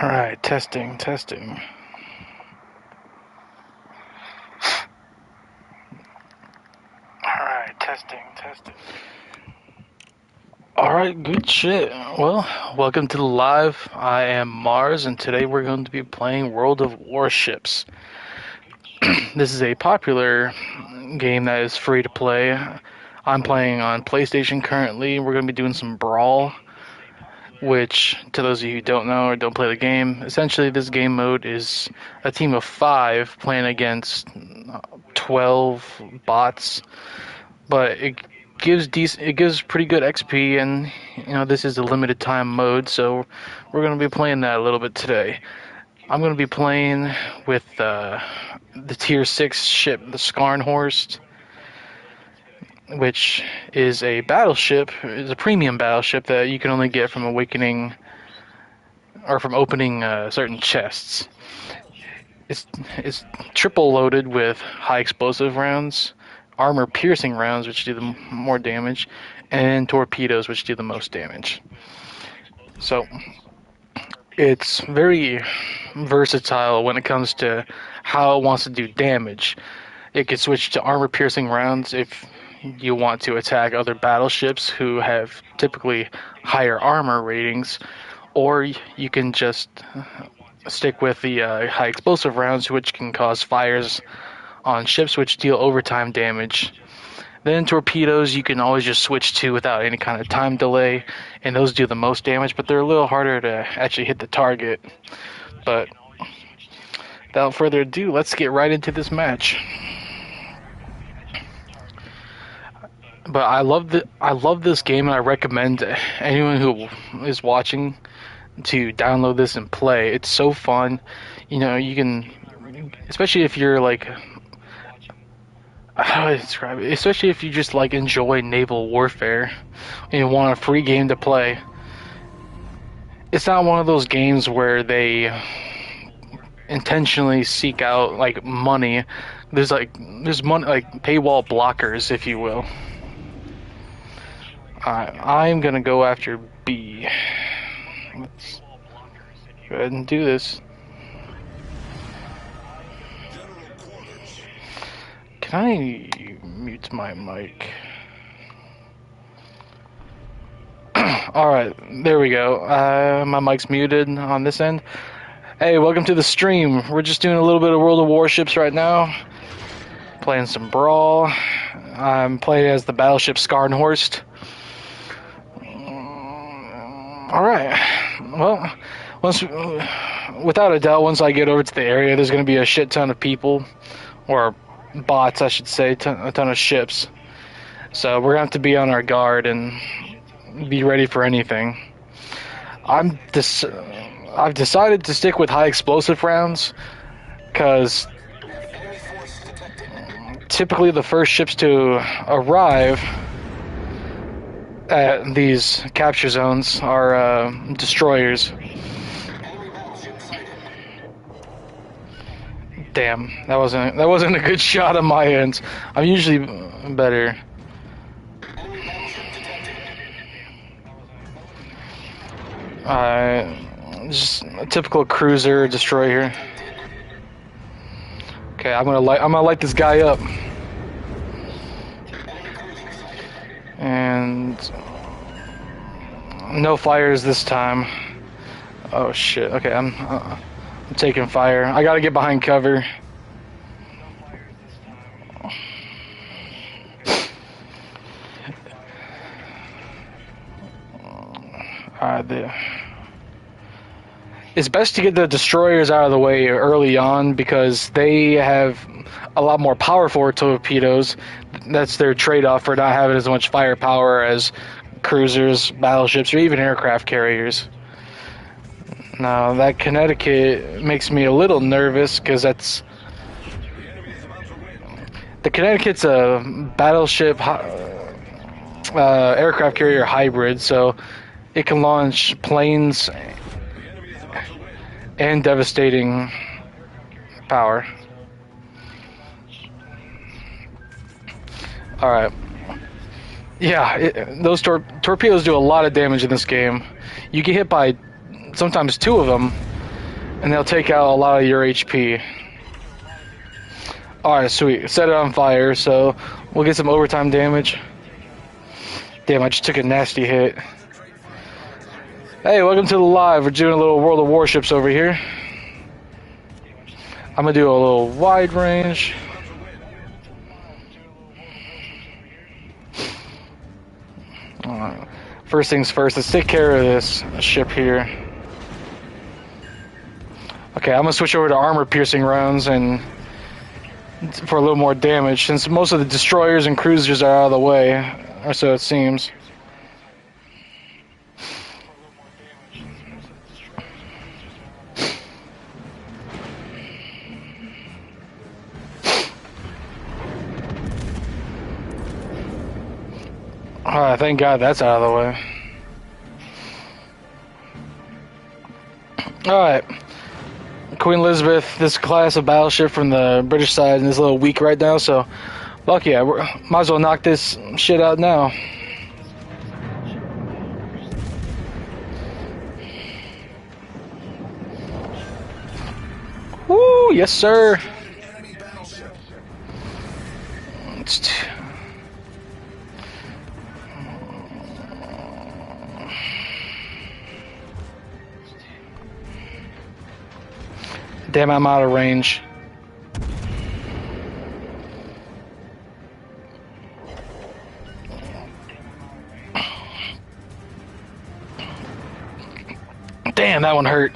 Alright, testing, testing. Alright, testing, testing. Alright, good shit. Well, welcome to the live. I am Marz, and today we're going to be playing World of Warships. This is a popular game that is free to play. I'm playing on PlayStation currently. We're going to be doing some Brawl, which, to those of you who don't know or don't play the game, essentially this game mode is a team of 5 playing against 12 bots, but it gives pretty good XP, and this is a limited time mode, so we're going to be playing that a little bit today. I'm going to be playing with the tier 6 ship, the Skarnhorst, which is a battleship, is a premium battleship that you can only get from awakening or from opening certain chests. It's triple loaded with high explosive rounds, armor piercing rounds, which do the more damage, and torpedoes, which do the most damage. So it's very versatile when it comes to how it wants to do damage. It can switch to armor piercing rounds if you want to attack other battleships who have typically higher armor ratings, or you can just stick with the high explosive rounds, which can cause fires on ships which deal overtime damage. Then torpedoes you can always just switch to without any kind of time delay, and those do the most damage, but they're a little harder to actually hit the target. But without further ado, let's get right into this match. But I love this game, and I recommend anyone who is watching to download this and play. It's so fun. You can, especially if you're like, how do I describe it? Especially if you just like enjoy naval warfare and you want a free game to play. It's not one of those games where they intentionally seek out like money. There's money, like paywall blockers, if you will. I'm gonna go after B. Let's go ahead and do this. Can I mute my mic? Alright, there we go. My mic's muted on this end. Hey, welcome to the stream. We're just doing a little bit of World of Warships right now. Playing some Brawl. I'm playing as the battleship Skarnhorst. Alright, well, without a doubt, once I get over to the area, there's going to be a shit ton of people, or bots, I should say, a ton of ships. So we're going to have to be on our guard and be ready for anything. I've decided to stick with high explosive rounds, because typically the first ships to arrive at these capture zones are destroyers. Damn, that wasn't a good shot on my end. I'm usually better. Just a typical cruiser destroyer. Okay, I'm gonna light this guy up. And no fires this time. Oh shit. Okay, I'm taking fire. I gotta get behind cover. There. It's best to get the destroyers out of the way early on, because they have a lot more powerful torpedoes. That's their trade-off for not having as much firepower as cruisers, battleships, or even aircraft carriers. Now, that Connecticut makes me a little nervous, because the Connecticut's a battleship aircraft carrier hybrid, so it can launch planes and devastating power. Alright. Yeah, those torpedoes do a lot of damage in this game. You get hit by sometimes 2 of them, and they'll take out a lot of your HP. Alright, sweet. Set it on fire, so we'll get some overtime damage. Damn, I just took a nasty hit. Hey, welcome to the live. We're doing a little World of Warships over here. I'm gonna do a little wide range. First things first, let's take care of this ship here. Okay, I'm gonna switch over to armor-piercing rounds and for a little more damage, since most of the destroyers and cruisers are out of the way, or so it seems. Alright, thank God that's out of the way. Alright. Queen Elizabeth, this class of battleship from the British side, is a little weak right now, so fuck yeah, might as well knock this shit out now. Woo, yes sir. Damn, I'm out of range. Damn, that one hurt.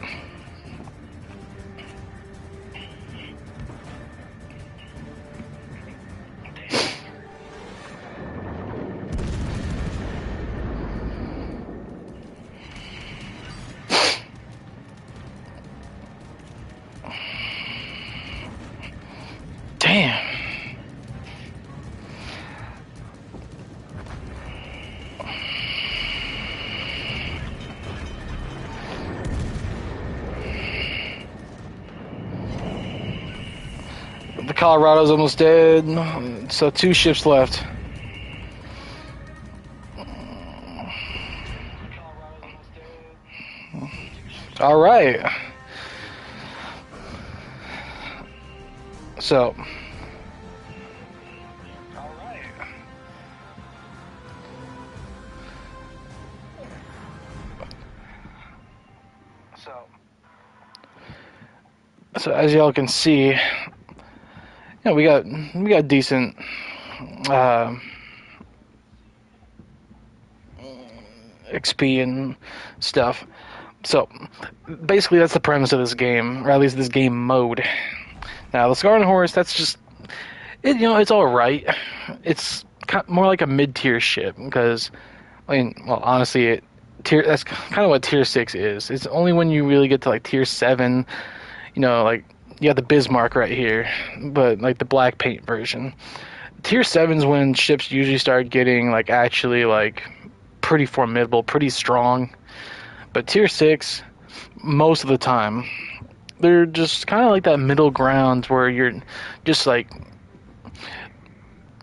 Damn. The Colorado's almost dead, so 2 ships left. All right. So. So as y'all can see, we got decent XP and stuff. So basically that's the premise of this game, or at least this game mode. Now the Scarlet Horse, that's just it's all right. It's more like a mid-tier ship because, honestly, that's kind of what tier 6 is. It's only when you really get to like tier 7, like you got the Bismarck right here, but like the black paint version. Tier 7's when ships usually start getting like actually like pretty formidable, pretty strong. But tier 6, most of the time, they're just kind of like that middle ground where you're just like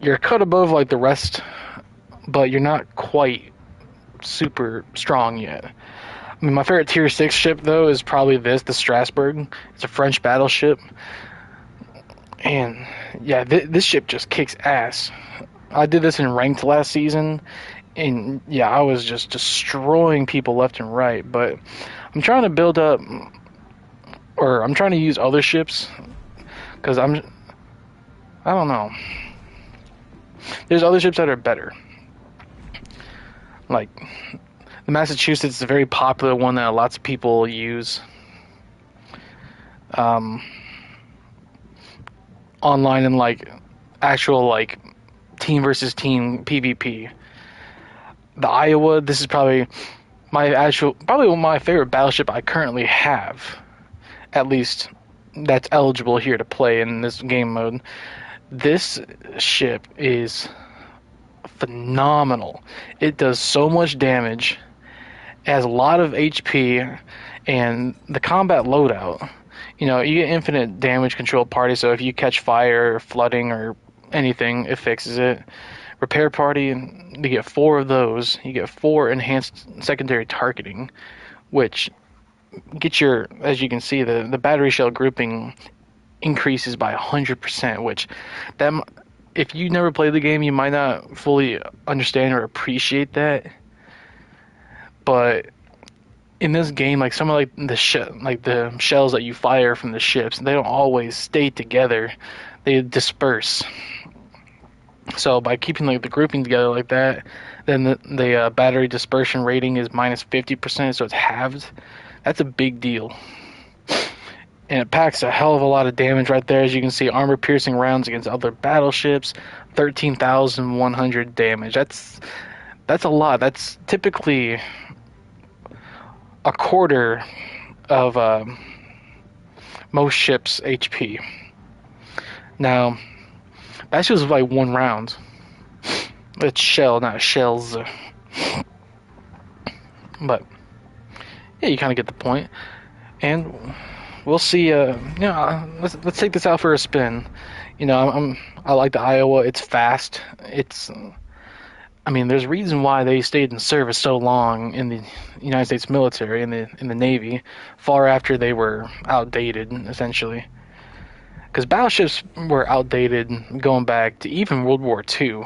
you're cut above like the rest, but you're not quite super strong yet. I mean, my favorite tier 6 ship though is probably the Strasbourg. It's a French battleship, and yeah, this ship just kicks ass. I did this in ranked last season, and yeah, I was just destroying people left and right. But I'm trying to build up, or I'm trying to use other ships, because I don't know. There's other ships that are better. Like the Massachusetts is a very popular one that lots of people use. Online and like actual like team versus team PvP. The Iowa, this is probably my favorite battleship I currently have. At least that's eligible here to play in this game mode. This ship is phenomenal. It does so much damage, it has a lot of HP, and the combat loadout. You get infinite damage control party, so if you catch fire or flooding or anything, it fixes it. Repair party, you get 4 of those. You get 4 enhanced secondary targeting, which get your, as you can see, the battery shell grouping increases by 100%, which that if you never played the game, you might not fully understand or appreciate that. But in this game, like some of like the shells that you fire from the ships, they don't always stay together. They disperse. So by keeping like the grouping together like that, then the battery dispersion rating is minus 50%, so it's halved. That's a big deal. And it packs a hell of a lot of damage right there. As you can see, armor-piercing rounds against other battleships, 13,100 damage. That's a lot. That's typically a quarter of most ships' HP. Now, that's just like one round. It's shell, not shells. But yeah, you kind of get the point. And we'll see. Let's take this out for a spin. I like the Iowa. It's fast. There's a reason why they stayed in service so long in the United States military, in the Navy, far after they were outdated, essentially. Because battleships were outdated going back to even World War II.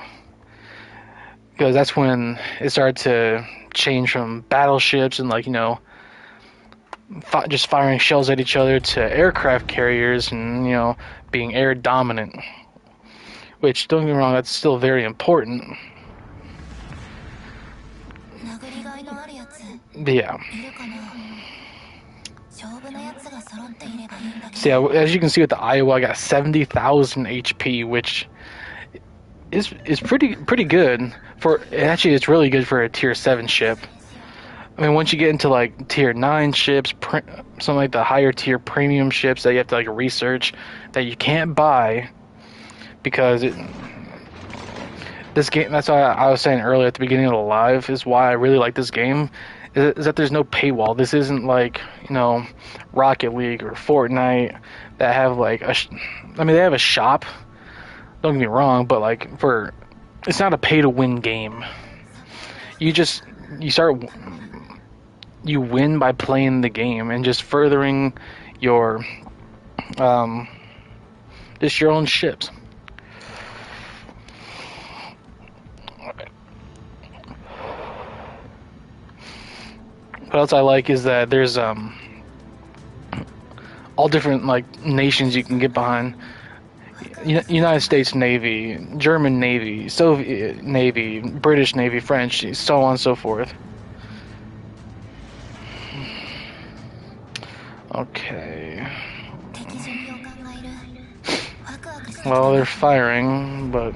Because that's when it started to change from battleships and just firing shells at each other to aircraft carriers and being air dominant. Which, don't get me wrong, that's still very important. But yeah. So yeah, as you can see with the Iowa, I got 70,000 HP, which is pretty good for. Actually, it's really good for a tier 7 ship. Once you get into like tier 9 ships, some like the higher tier premium ships that you have to like research that you can't buy because this game. That's why I was saying earlier at the beginning of the live is why I really like this game. Is that there's no paywall. This isn't like Rocket League or Fortnite that have like they have a shop. Don't get me wrong, but it's not a pay to win game. You win by playing the game and just furthering your just your own ships. What else I like is that there's all different nations you can get behind. United States Navy, German Navy, Soviet Navy, British Navy, French, so on and so forth. Okay. Well, they're firing, but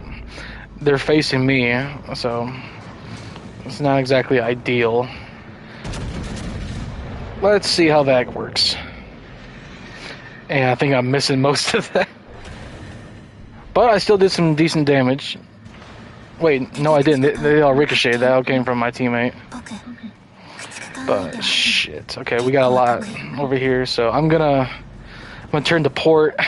they're facing me, so it's not exactly ideal. Let's see how that works. And I think I'm missing most of that. But I still did some decent damage. Wait, no I didn't. They all ricocheted. That all came from my teammate. But shit. Okay, we got a lot over here, so I'm gonna turn to port.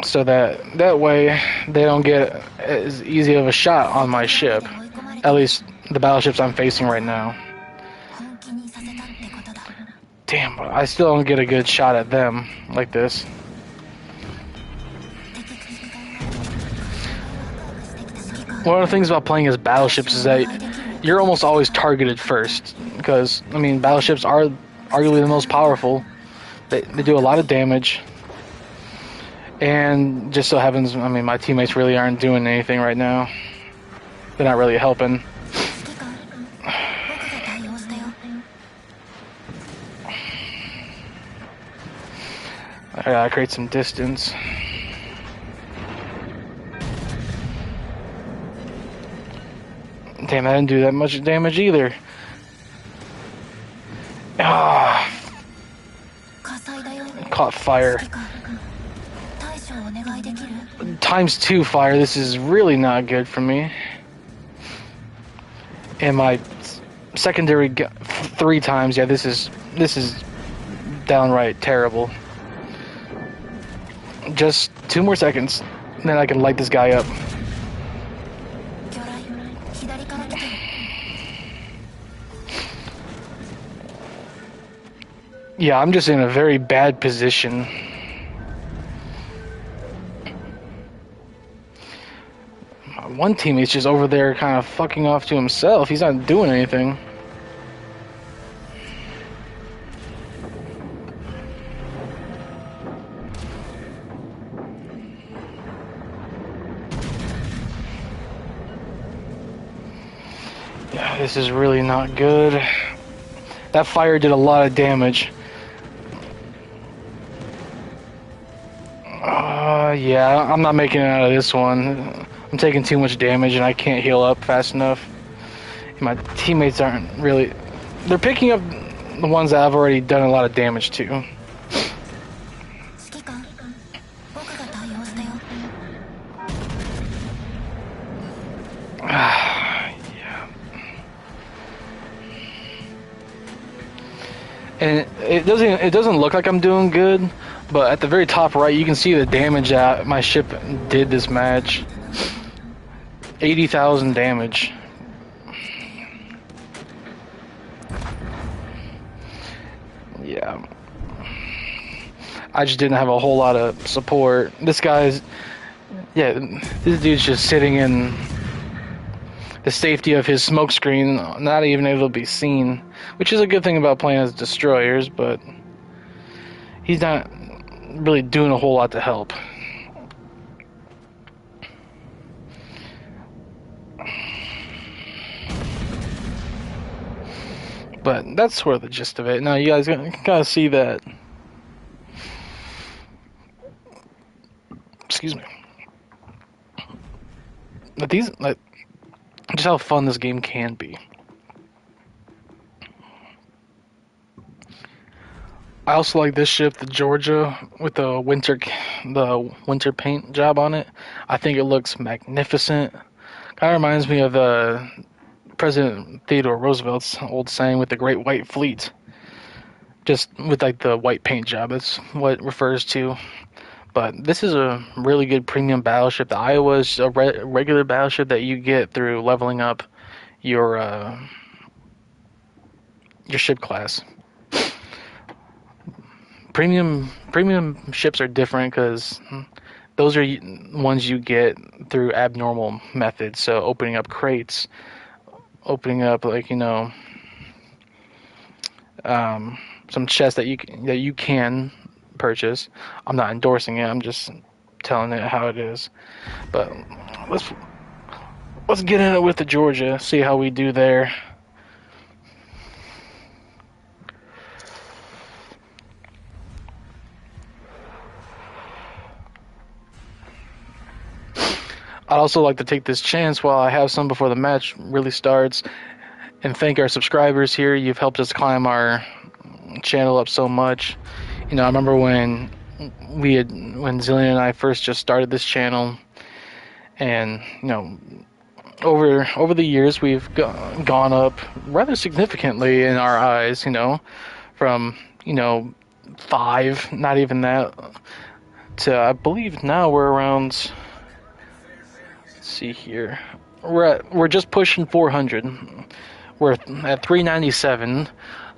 So that way they don't get as easy of a shot on my ship. At least the battleships I'm facing right now. Damn, I still don't get a good shot at them like this. One of the things about playing as battleships is that you're almost always targeted first. Because, battleships are arguably the most powerful. They do a lot of damage. And just so happens, my teammates really aren't doing anything right now. They're not really helping. I gotta create some distance. Damn, I didn't do that much damage either. Ah, caught fire. ×2 fire. This is really not good for me. And my secondary 3 times. Yeah, this is downright terrible. Just 2 more seconds, and then I can light this guy up. Yeah, I'm just in a very bad position. One teammate's just over there kind of fucking off to himself. He's not doing anything. Yeah, this is really not good. That fire did a lot of damage. Yeah, I'm not making it out of this one. I'm taking too much damage and I can't heal up fast enough. My teammates aren't really... They're picking up the ones that I've already done a lot of damage to. Yeah. And it doesn't look like I'm doing good, but at the very top right you can see the damage that my ship did this match. 80,000 damage. Yeah. I just didn't have a whole lot of support. This dude's just sitting in the safety of his smoke screen, not even able to be seen, which is a good thing about playing as destroyers, but he's not really doing a whole lot to help. But that's sort of the gist of it. Now you guys gotta see that. Excuse me. But just how fun this game can be. I also like this ship, the Georgia, with the winter paint job on it. I think it looks magnificent. Kind of reminds me of President Theodore Roosevelt's old saying with the Great White Fleet. Just with like the white paint job, that's what it refers to. But this is a really good premium battleship. The Iowa is a regular battleship that you get through leveling up your ship class. Premium ships are different because those are ones you get through abnormal methods. So opening up crates, opening up some chests that you can purchase. I'm not endorsing it. I'm just telling it how it is. But let's get in it with the Georgia. See how we do there. I'd also like to take this chance while I have some before the match really starts and thank our subscribers here. You've helped us climb our channel up so much. I remember when Zillion and I first just started this channel, and over the years we've gone up rather significantly in our eyes. From 5, not even that, to I believe now we're around. Let's see here. We're just pushing 400. We're at 397.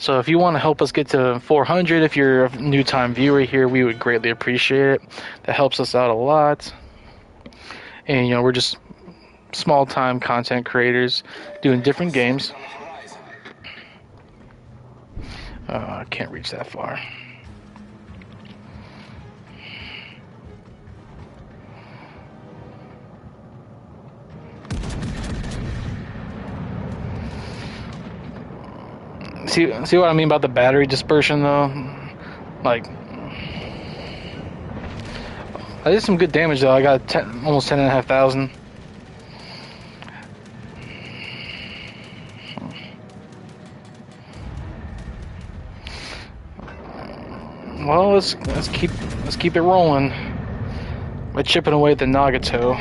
So if you want to help us get to 400, if you're a new time viewer here, we would greatly appreciate it. That helps us out a lot. And we're just small time content creators doing different games. I can't reach that far. See what I mean about the battery dispersion, though? Like, I did some good damage, though. I got almost 10,500. Well, let's keep it rolling by chipping away at the Nagato.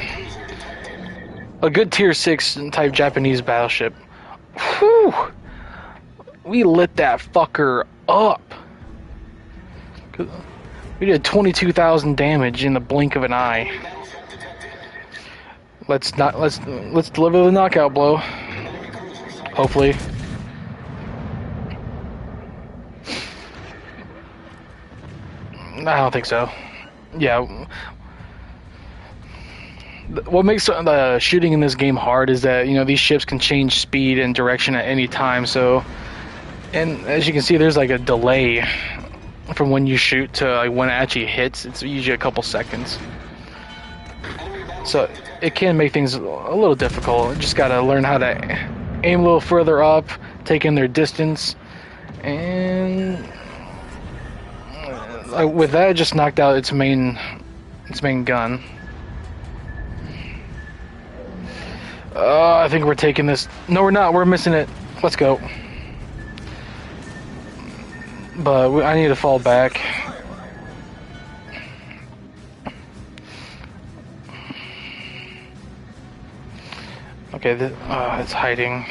A good tier 6 type Japanese battleship. Whew! We lit that fucker up. We did 22,000 damage in the blink of an eye. Let's deliver the knockout blow. Hopefully. I don't think so. Yeah. What makes the shooting in this game hard is that these ships can change speed and direction at any time. So, and as you can see, there's like a delay from when you shoot to like when it actually hits. It's usually a couple seconds. So it can make things a little difficult. You just gotta learn how to aim a little further up, take in their distance, and with that, it just knocked out its main gun. I think we're taking this. No, we're not. We're missing it. Let's go. But I need to fall back. Okay, it's hiding.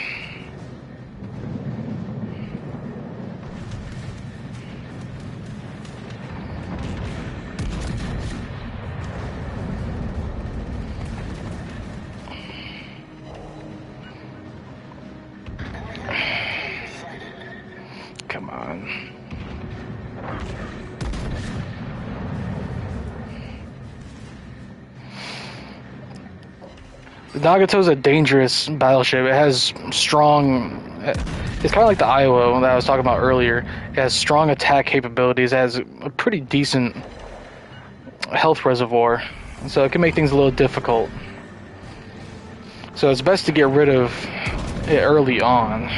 Come on. The Nagato's a dangerous battleship. It has strong... It's kind of like the Iowa that I was talking about earlier. It has strong attack capabilities. It has a pretty decent health reservoir. So it can make things a little difficult. So it's best to get rid of it early on.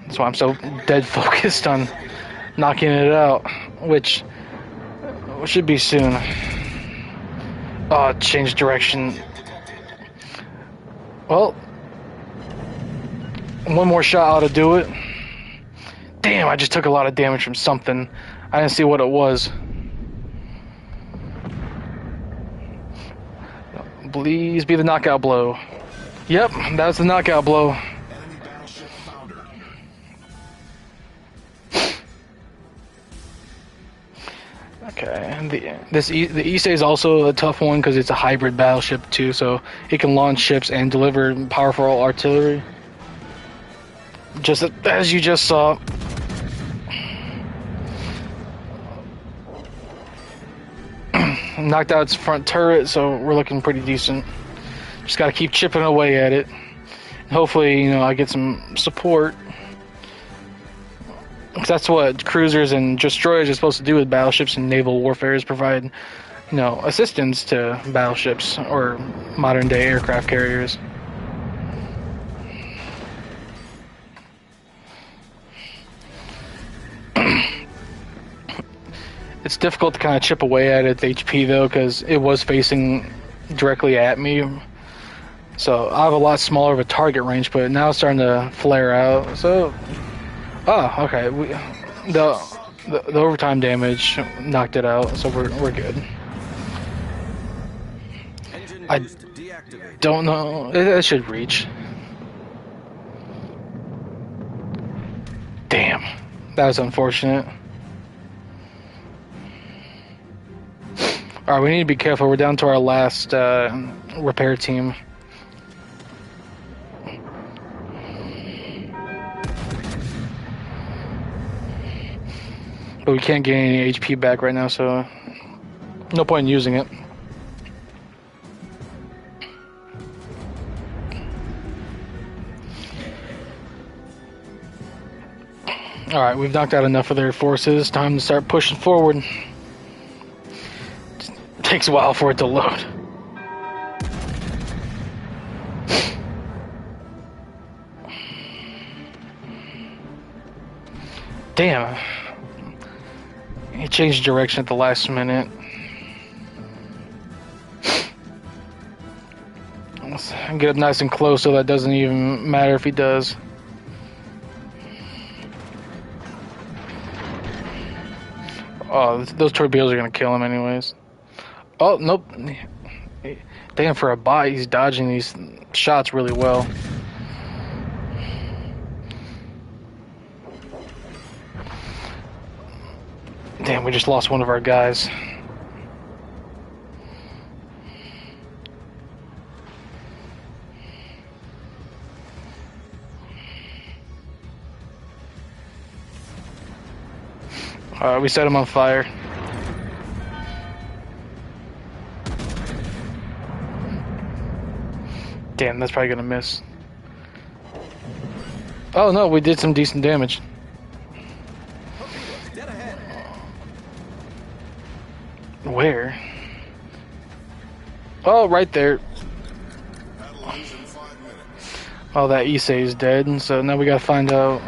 That's why I'm so dead focused on knocking it out, which should be soon. Oh, change direction. Well, one more shot ought to do it. Damn, I just took a lot of damage from something. I didn't see what it was. Please be the knockout blow. Yep, that's the knockout blow. Okay, and the Issei is also a tough one because it's a hybrid battleship too, so it can launch ships and deliver powerful artillery. Just as you just saw. Knocked out its front turret, so we're looking pretty decent. Just gotta keep chipping away at it. Hopefully, I get some support. Because that's what cruisers and destroyers are supposed to do with battleships in naval warfare, is provide, assistance to battleships or modern day aircraft carriers. It's difficult to kind of chip away at its HP though, because it was facing directly at me. So I have a lot smaller of a target range, but now it's starting to flare out. So, okay, the overtime damage knocked it out, so we're good. I don't know. It should reach. Damn, that was unfortunate. Alright, we need to be careful. We're down to our last repair team. But we can't get any HP back right now, so no point in using it. Alright, we've knocked out enough of their forces. Time to start pushing forward. Takes a while for it to load. Damn. He changed direction at the last minute. Let's get up nice and close so that doesn't even matter if he does. Oh, those torpedoes are gonna kill him anyways. Oh, nope. Damn, for a bot, he's dodging these shots really well. Damn, we just lost one of our guys. We set him on fire. Damn, that's probably gonna miss. Oh no, we did some decent damage. Dead ahead. Where? Oh, right there. Oh, that Issei is dead, so now we gotta find out.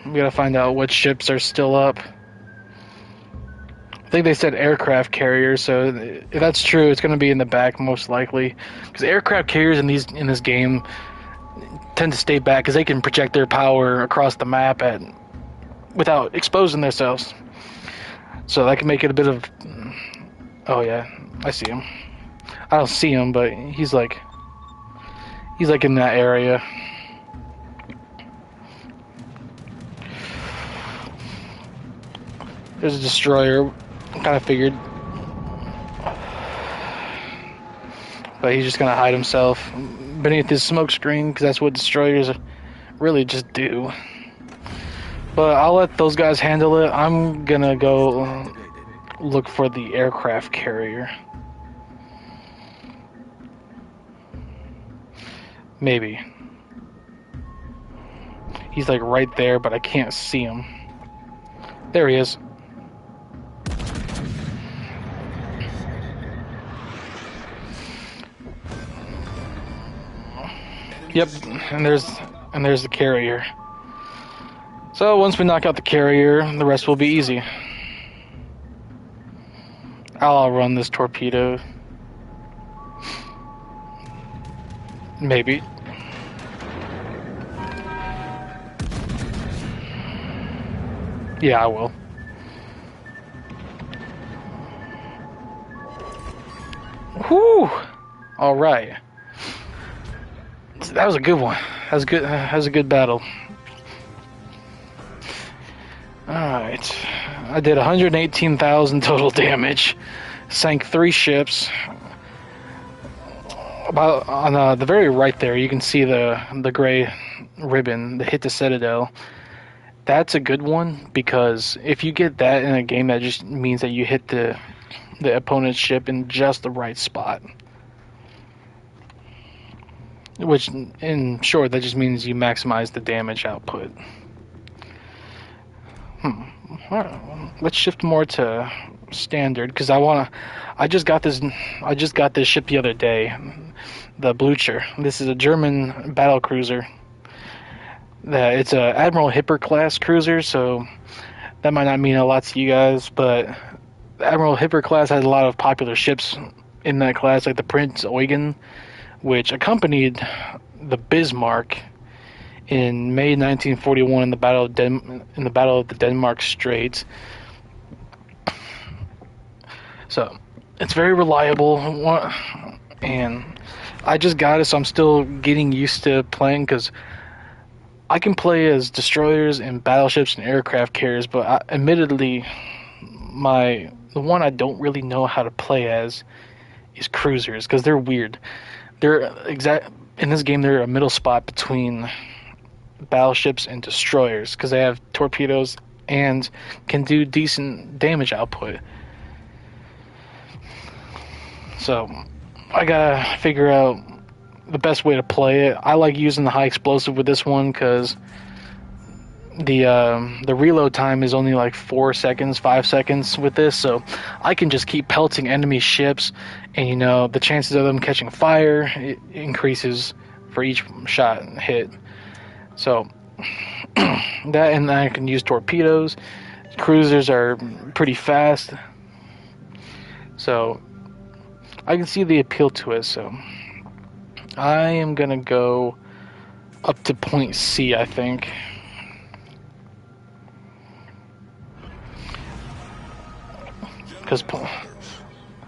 We gotta find out what ships are still up. I think they said aircraft carriers, so if that's true, it's gonna be in the back most likely. Because aircraft carriers in this game tend to stay back because they can project their power across the map without exposing themselves. So that can make it a bit of. Oh yeah, I see him. I don't see him, but he's like in that area. There's a destroyer. Kind of figured, but he's just gonna hide himself beneath his smoke screen because that's what destroyers really just do. But I'll let those guys handle it. I'm gonna go look for the aircraft carrier. Maybe. He's like right there, but I can't see him. There he is. Yep, and there's the carrier. So once we knock out the carrier, the rest will be easy. I'll run this torpedo. Maybe. Yeah, I will. Whew! Alright. That was a good one. That was a good battle. Alright. I did 118,000 total damage. Sank 3 ships. About on the very right there, you can see the gray ribbon, the hit the Citadel. That's a good one because if you get that in a game, that just means that you hit the opponent's ship in just the right spot. Which, in short, that just means you maximize the damage output. Alright, let's shift more to standard because I just got this ship the other day, the Blucher. This is a German battle cruiser. It's a Admiral Hipper class cruiser, so that might not mean a lot to you guys, but the Admiral Hipper class has a lot of popular ships in that class, like the Prince Eugen, which accompanied the Bismarck in May 1941 in the Battle of the Denmark Straits. So it's very reliable, and I just got it, so I'm still getting used to playing because I can play as destroyers and battleships and aircraft carriers, but admittedly, the one I don't really know how to play as is cruisers because they're weird. In this game, they're a middle spot between battleships and destroyers because they have torpedoes and can do decent damage output. So I gotta figure out the best way to play it. I like using the high explosive with this one because the reload time is only like 5 seconds with this, so I can just keep pelting enemy ships, and the chances of them catching fire increases for each shot hit. So that, and I can use torpedoes. Cruisers are pretty fast, so I can see the appeal to it. So I am gonna go up to point C, I think. Because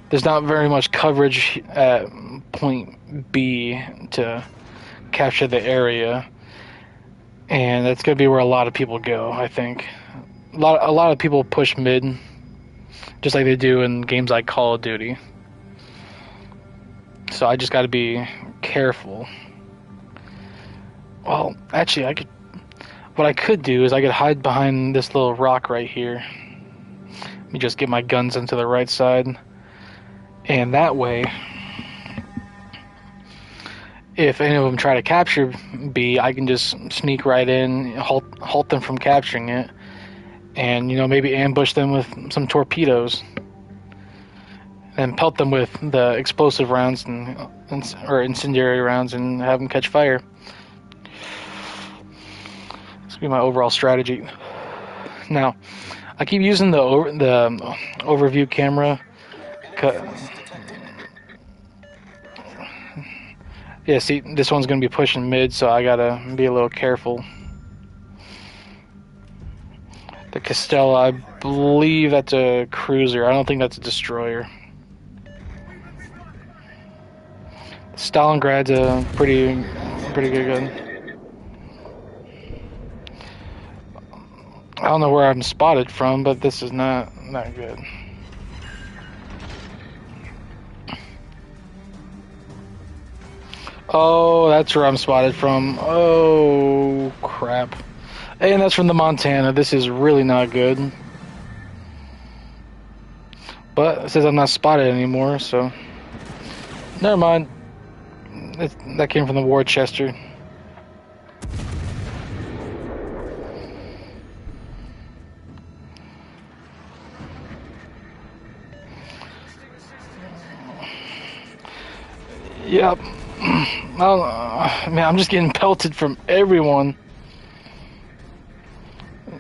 there's not very much coverage at point B to capture the area, and that's going to be where a lot of people go, I think. A lot of people push mid, just like they do in games like Call of Duty. So I just got to be careful. Well, actually, what I could do is I could hide behind this little rock right here. Let me just get my guns into the right side. And that way, if any of them try to capture B, I can just sneak right in, halt them from capturing it, and, you know, maybe ambush them with some torpedoes. And pelt them with the explosive rounds or incendiary rounds and have them catch fire. This will be my overall strategy. Now, I keep using the overview camera. Yeah, see, this one's going to be pushing mid, so I gotta be a little careful. The Castella, I believe that's a cruiser. I don't think that's a destroyer. Stalingrad's a pretty good gun. I don't know where I'm spotted from, but this is not good. Oh, that's where I'm spotted from. Oh, crap. And that's from the Montana. This is really not good. But it says I'm not spotted anymore, so... Never mind. That came from the Worcester. Yep. Man, I'm just getting pelted from everyone.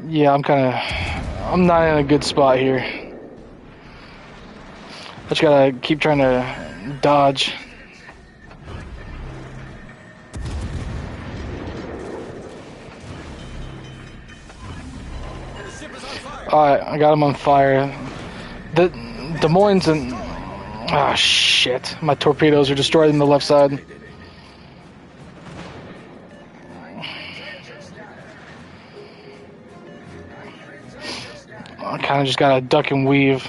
Yeah, I'm not in a good spot here. I just gotta keep trying to dodge. Alright, I got him on fire. The Des Moines and... Ah, shit. My torpedoes are destroyed on the left side. I kind of just gotta duck and weave.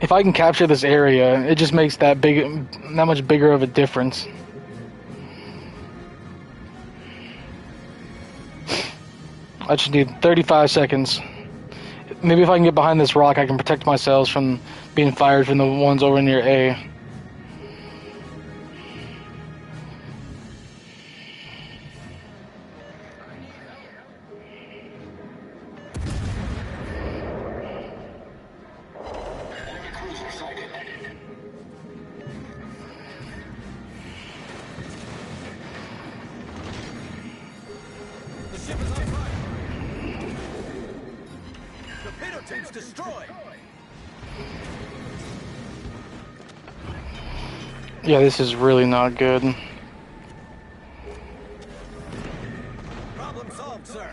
If I can capture this area, it just makes that much bigger of a difference. I just need 35 seconds. Maybe if I can get behind this rock, I can protect myself from being fired from the ones over near A. Yeah, this is really not good. Problem solved, sir.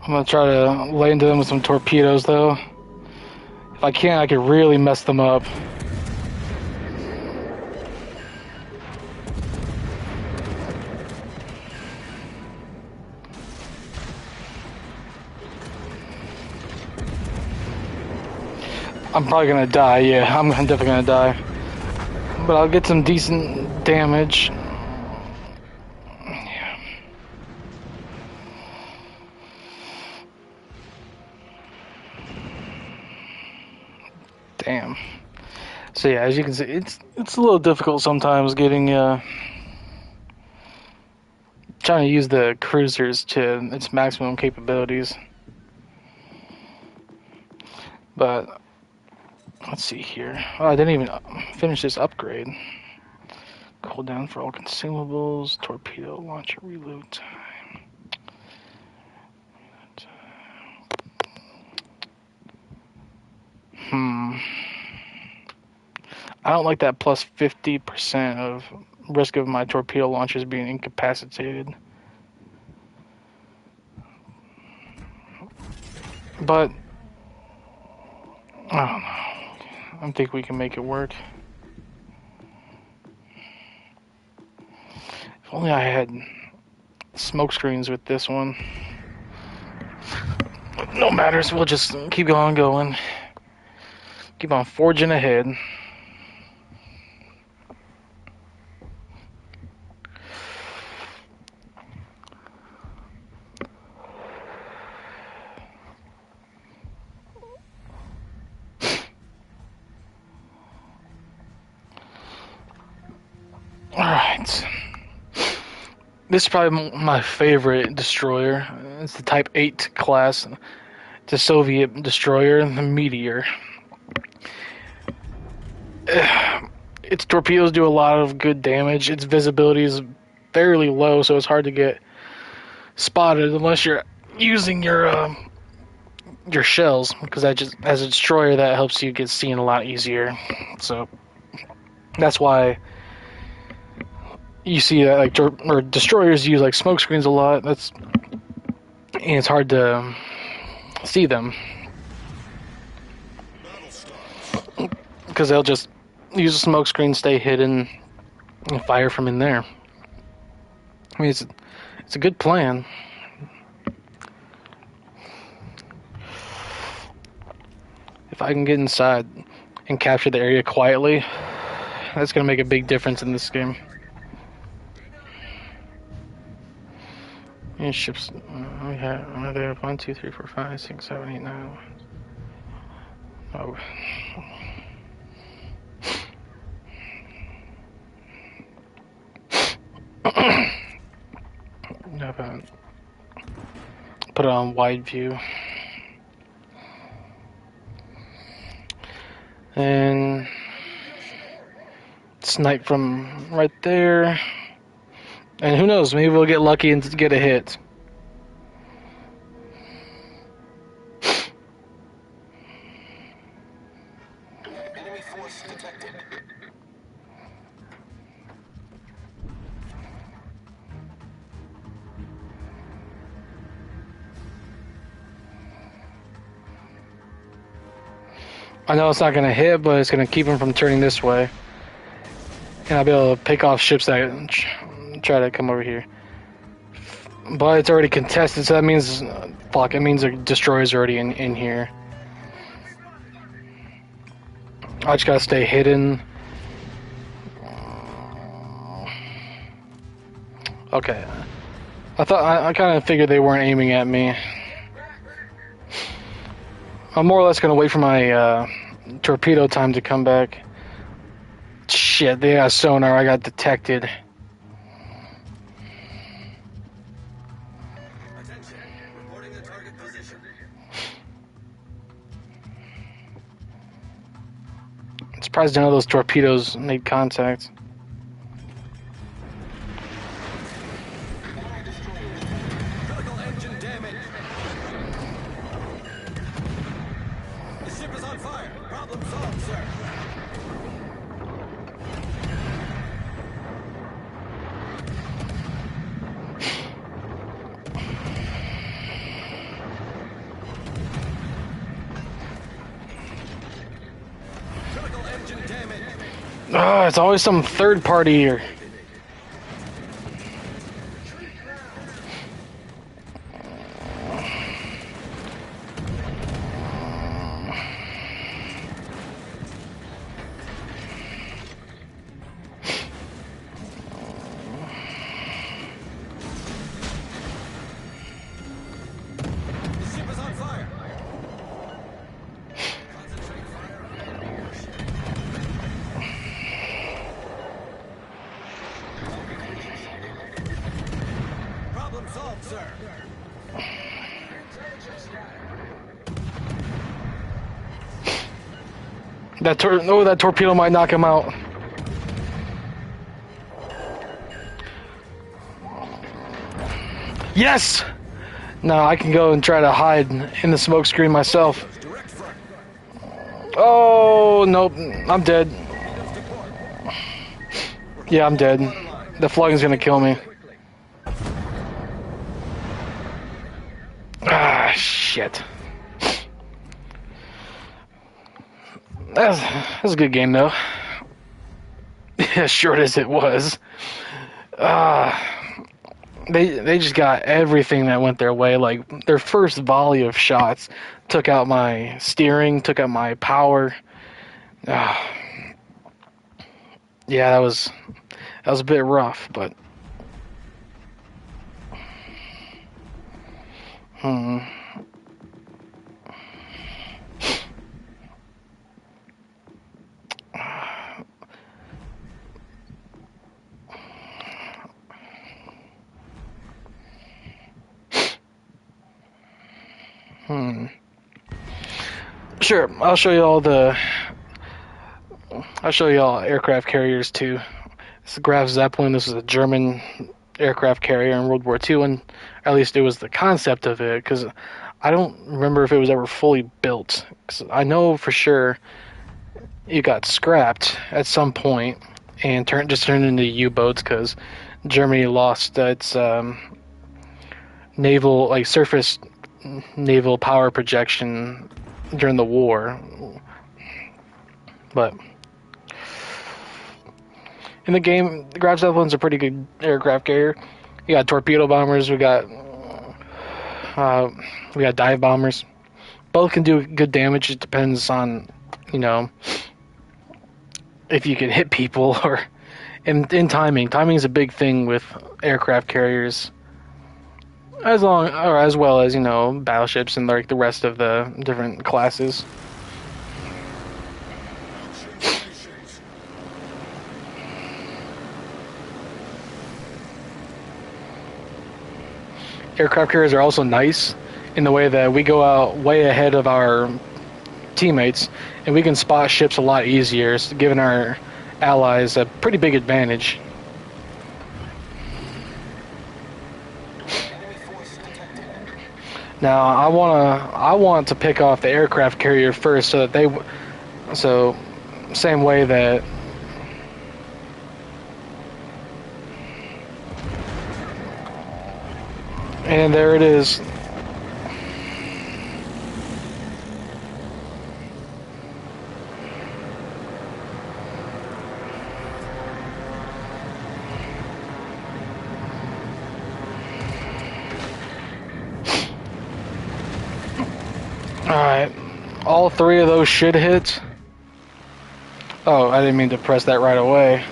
I'm gonna try to lay into them with some torpedoes, though. If I can, I could really mess them up. I'm probably gonna die, yeah, I'm definitely gonna die. But I'll get some decent damage. Yeah. Damn. So yeah, as you can see, it's a little difficult sometimes getting trying to use the cruisers to its maximum capabilities. But let's see here. Oh, I didn't even finish this upgrade. Cool down for all consumables. Torpedo launcher reload time. I don't like that plus 50% of risk of my torpedo launchers being incapacitated. But I don't know. I think we can make it work. If only I had smoke screens with this one. No matters, we'll just keep on going. Keep on forging ahead. Alright. This is probably my favorite destroyer. It's the Type 8 class. It's a Soviet destroyer, the Meteor. Its torpedoes do a lot of good damage. Its visibility is fairly low, so it's hard to get spotted unless you're using your shells, because that just, as a destroyer, that helps you get seen a lot easier. So that's why you see that or destroyers use like smoke screens a lot. And it's hard to see them because they'll just use a smoke screen, stay hidden, and fire from in there. I mean, it's a good plan. If I can get inside and capture the area quietly, that's gonna make a big difference in this game. And ships. We have there 1, 2, 3, 4, 5, 6, 7, 8, 9. Oh. Put it on wide view. And snipe from right there. And who knows, maybe we'll get lucky and get a hit. Enemy force detected. I know it's not going to hit, but it's going to keep him from turning this way. And I'll be able to pick off ships that try to come over here. But it's already contested, so that means... fuck, it means the destroyer's already in here. I just gotta stay hidden. Okay. I kind of figured they weren't aiming at me. I'm more or less gonna wait for my torpedo time to come back. Shit, they got sonar. I got detected. Attention. Reporting the target position. I'm surprised none of those torpedoes made contact. Critical engine damage. The ship is on fire. Problem solved, sir. Critical engine damage. Oh, it's always some third party here. The ship is on fire. Concentrate fire on enemy warship. Problem solved, sir. That torpedo might knock him out. Yes! Now I can go and try to hide in the smoke screen myself. Direct front. Oh, nope. I'm dead. Yeah, I'm dead. The flogging's gonna kill me. Ah, shit. That was a good game, though. As short as it was. They just got everything that went their way. Like, their first volley of shots took out my steering, took out my power. Yeah, that was a bit rough, but... Sure, I'll show you all the. I'll show you all aircraft carriers too. This is Graf Zeppelin. This is a German aircraft carrier in World War II, and at least it was the concept of it. Because I don't remember if it was ever fully built. 'Cause I know for sure it got scrapped at some point and turned into U-boats because Germany lost its naval, like surface naval power projection during the war. But in the game, the Graf Zeppelin's a pretty good aircraft carrier. You got torpedo bombers. We got dive bombers. Both can do good damage. It depends on, you know, if you can hit people or in timing. Timing is a big thing with aircraft carriers, as well as, you know, battleships and like the rest of the different classes. Aircraft carriers are also nice in the way that we go out way ahead of our teammates and we can spot ships a lot easier, giving our allies a pretty big advantage. Now I want to pick off the aircraft carrier first so that same way that and there it is. Alright, all three of those should hit. Oh, I didn't mean to press that right away.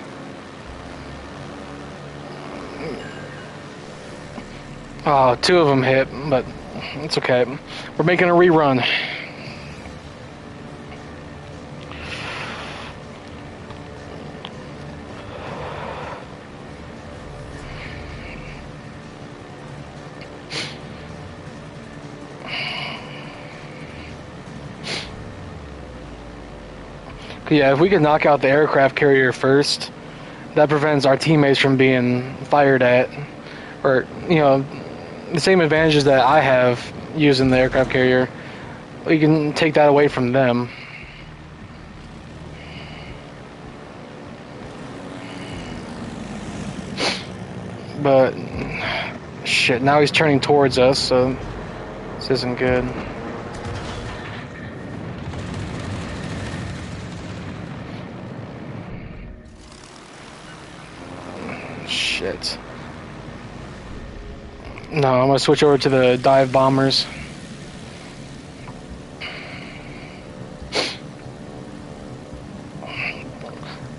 Oh, two of them hit, but it's okay. We're making a rerun. Yeah, if we can knock out the aircraft carrier first, that prevents our teammates from being fired at, or, you know, the same advantages that I have using the aircraft carrier, we can take that away from them. But shit, now he's turning towards us, so this isn't good. Shit. No, I'm gonna switch over to the dive bombers.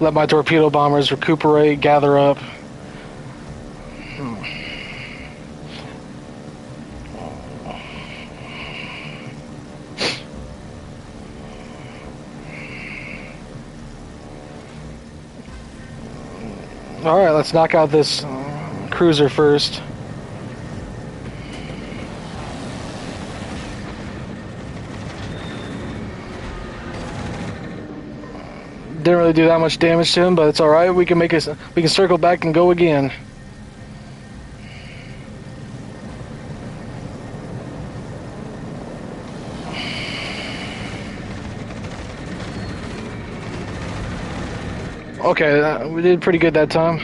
Let my torpedo bombers recuperate, gather up. Alright, let's knock out this cruiser first. Didn't really do that much damage to him, but it's alright. We can circle back and go again. Okay, we did pretty good that time.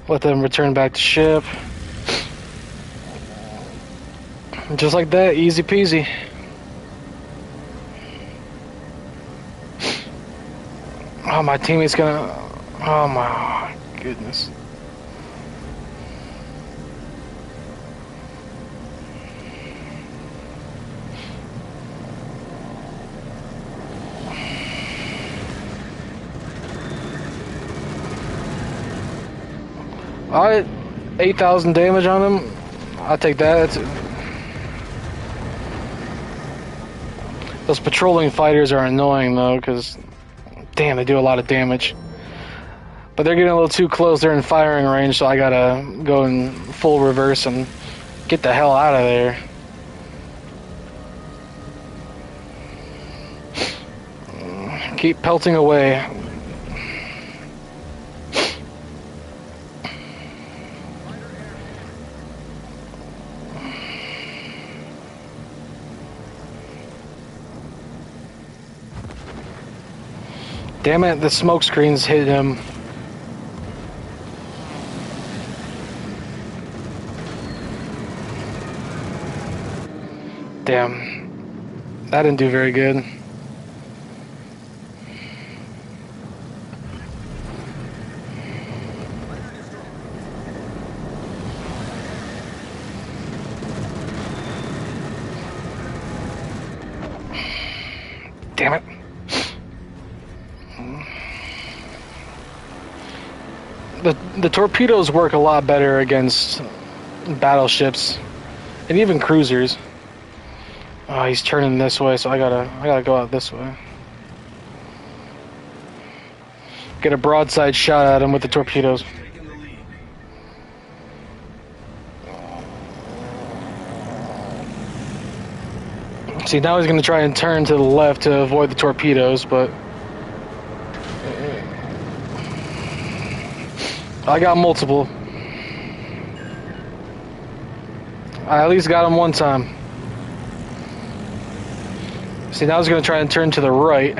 Let them return back to ship. Just like that, easy peasy. Oh, my teammate's gonna... Oh my goodness. Alright, 8,000 damage on him. I'll take that. Those patrolling fighters are annoying though, because damn, they do a lot of damage. But they're getting a little too close. They're in firing range, so I gotta go in full reverse and get the hell out of there. Keep pelting away. Damn it, the smoke screens hit him. Damn. That didn't do very good. Damn it. The torpedoes work a lot better against battleships and even cruisers. Oh, he's turning this way, so I gotta go out this way. Get a broadside shot at him with the torpedoes. See, now he's gonna try and turn to the left to avoid the torpedoes, but I got multiple. I at least got him one time. See, now he's going to try and turn to the right.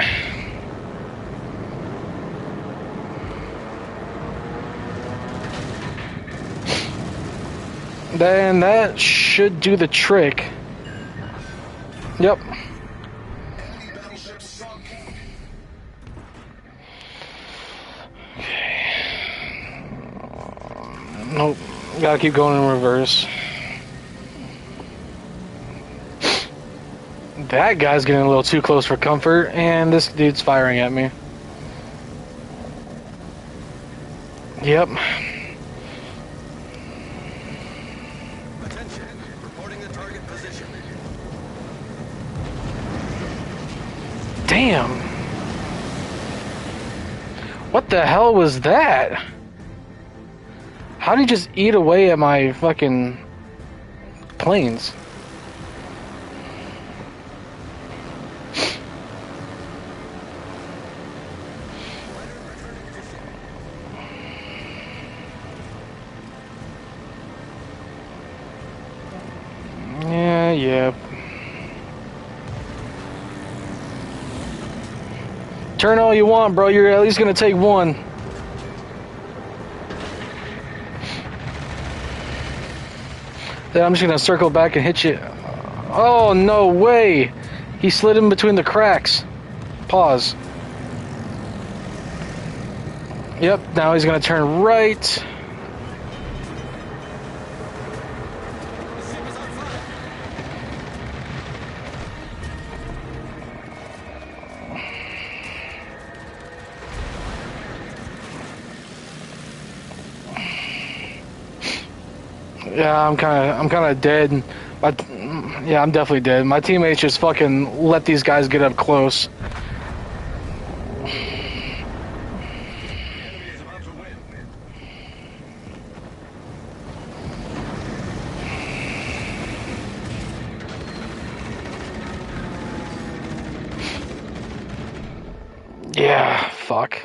Then that should do the trick. Yep. Nope. Gotta keep going in reverse. That guy's getting a little too close for comfort, and this dude's firing at me. Yep. Attention. Reporting the target position. Damn. What the hell was that? How did he just eat away at my fucking planes? Yeah. Turn all you want, bro. You're at least gonna take one. Then I'm just gonna circle back and hit you. Oh, no way. He slid in between the cracks. Pause. Yep, now he's gonna turn right. Yeah, I'm kind of dead. But yeah, I'm definitely dead. My teammates just fucking let these guys get up close. Yeah, fuck.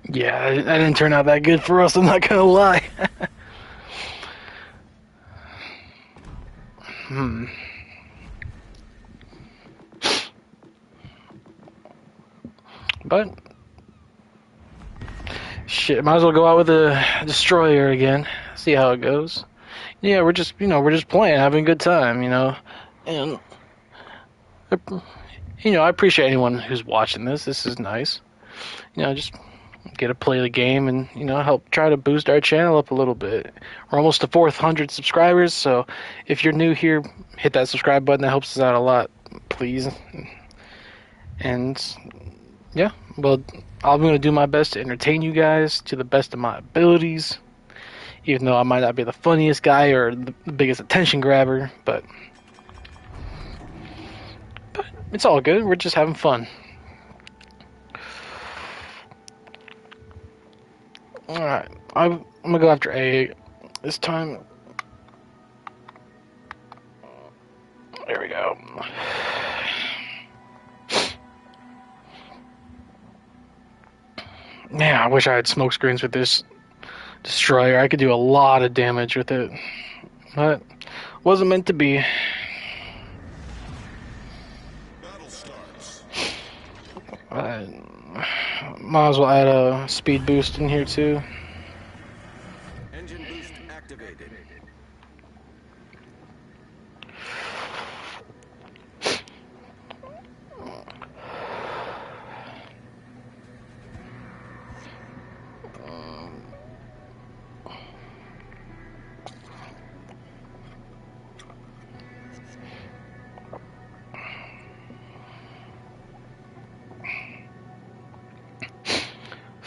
Yeah, that didn't turn out that good for us, I'm not gonna lie. But shit, might as well go out with a destroyer again. See how it goes. Yeah, we're just playing, having a good time, And I appreciate anyone who's watching this. This is nice. Just get to play the game and help try to boost our channel up a little bit. We're almost to 400 subscribers, so if you're new here, hit that subscribe button. That helps us out a lot, please. And yeah, well, I'm going to do my best to entertain you guys to the best of my abilities, even though I might not be the funniest guy or the biggest attention grabber, but it's all good. We're just having fun. Alright, I'm gonna go after A this time. There we go. Man, I wish I had smoke screens with this destroyer. I could do a lot of damage with it, but wasn't meant to be. Battle starts. Might as well add a speed boost in here too. Engine boost activated.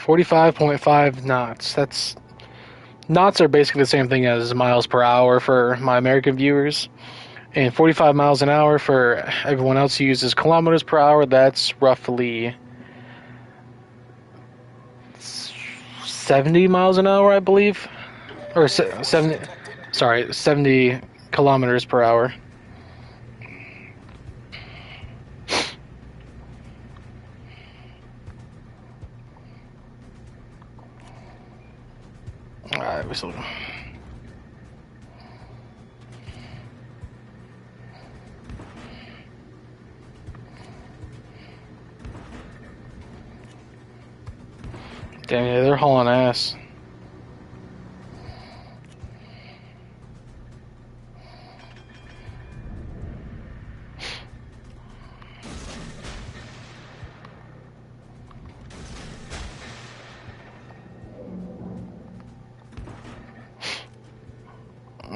.5 knots. Knots are basically the same thing as miles per hour for my American viewers. And 45 miles an hour for everyone else who uses kilometers per hour, that's roughly 70 miles an hour, I believe. Or 70 kilometers per hour. Alright, we still go. Damn, yeah, they're hauling ass.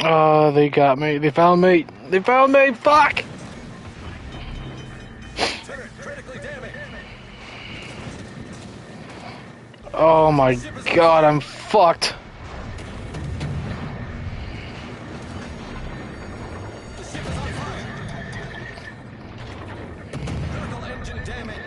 Oh, they got me. They found me. They found me. Fuck! Turret critically damaged. Oh my god, I'm fucked. The ship is on fire. Critical engine damage.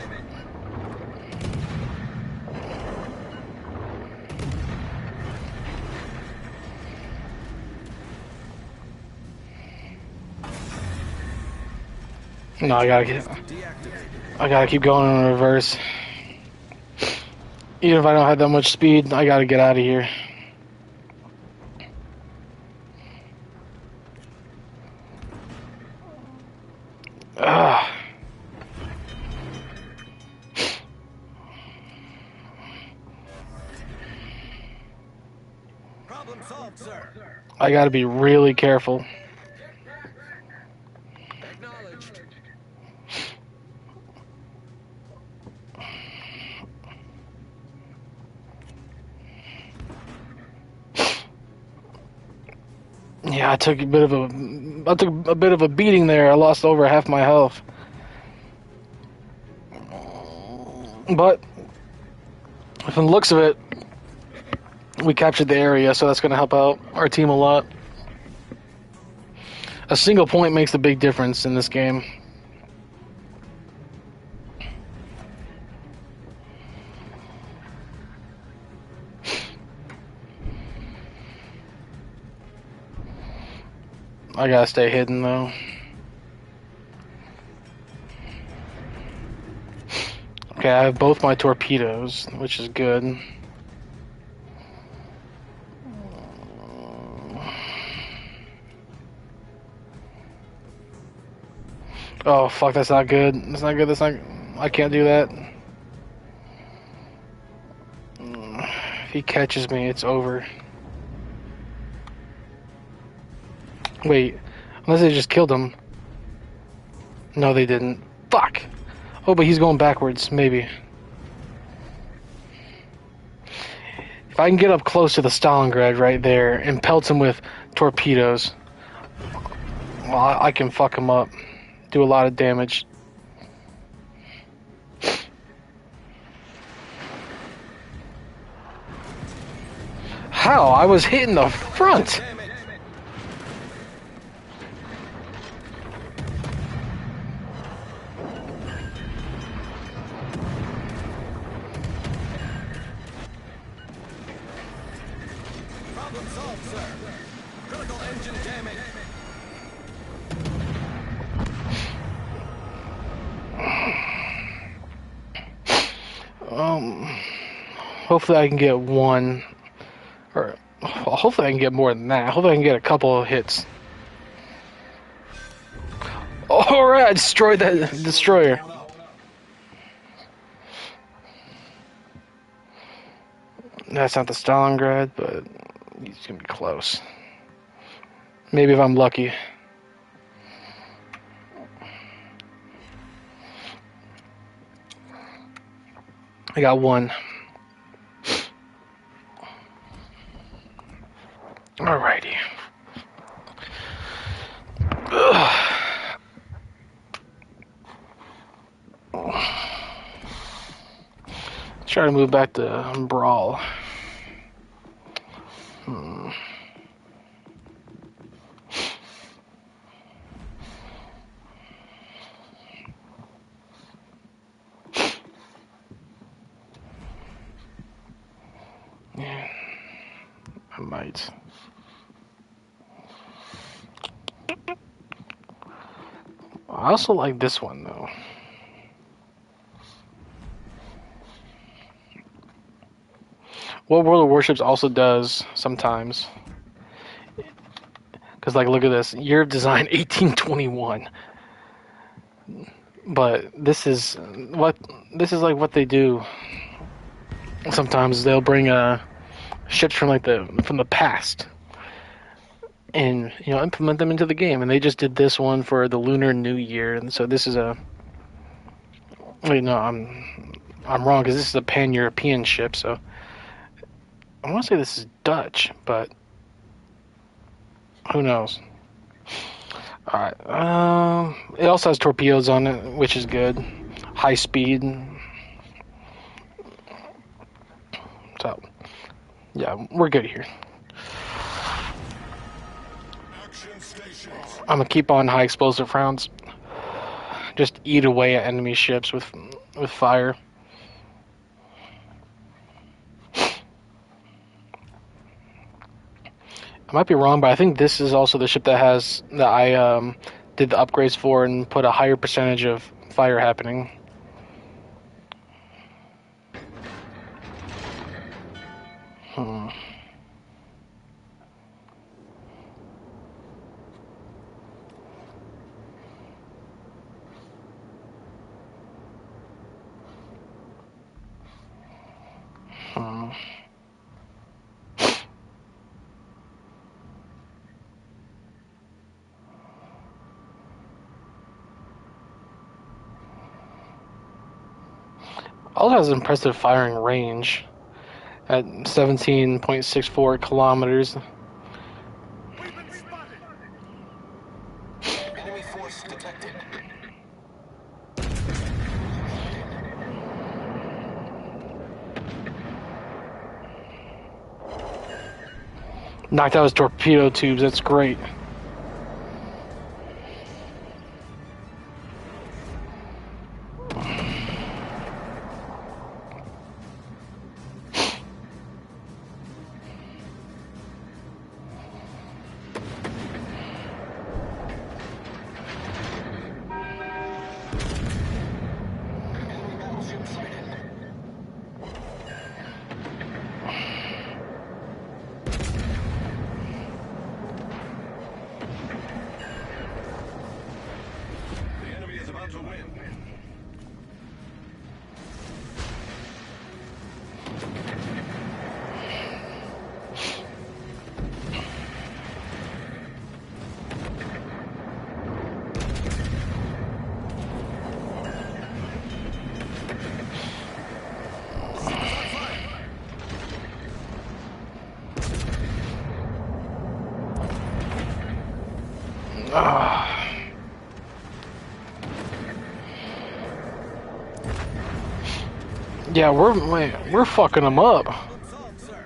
No, I gotta keep going in reverse. Even if I don't have that much speed, I gotta get out of here. Ugh. Problem solved, sir. I gotta be really careful. Acknowledged. Yeah, I took a bit of a beating there. I lost over half my health. But from the looks of it, we captured the area, so that's going to help out our team a lot. A single point makes a big difference in this game. I gotta stay hidden though. Okay, I have both my torpedoes, which is good. Oh fuck, that's not good. That's not good. I can't do that. If he catches me, it's over. Wait, unless they just killed him. No, they didn't. Fuck! Oh, but he's going backwards, maybe. If I can get up close to the Stalingrad right there and pelt him with torpedoes, well, I can fuck him up. Do a lot of damage. How? I was hitting the front! Damn it. Problem solved, sir. Critical engine damage. Hopefully I can get one, or hopefully I can get more than that. Hopefully I can get a couple of hits. Alright, I destroyed that destroyer. That's not the Stalingrad, but he's gonna be close. Maybe if I'm lucky. I got one. Alrighty. Ugh. Try to move back to Brawl. Yeah, I might. I also like this one though. What World of Warships also does sometimes, because like look at this, year of design 1821. But this is like what they do. Sometimes they'll bring ships from the past, and implement them into the game. And they just did this one for the Lunar New Year, and so this is a. Wait, no, I'm wrong because this is a pan-European ship. So I want to say this is Dutch, but who knows? All right. It also has torpedoes on it, which is good. High speed. So, yeah, we're good here. I'm gonna keep on high explosive rounds. Just eat away at enemy ships with fire. I might be wrong, but I think this is also the ship that I did the upgrades for and put a higher percentage of fire happening. Hmm. Hmm. Also has impressive firing range at 17.64 kilometers. We've been spotted. Enemy force detected. Knocked out his torpedo tubes. That's great. Yeah, we're fucking them up. Problem solved, sir.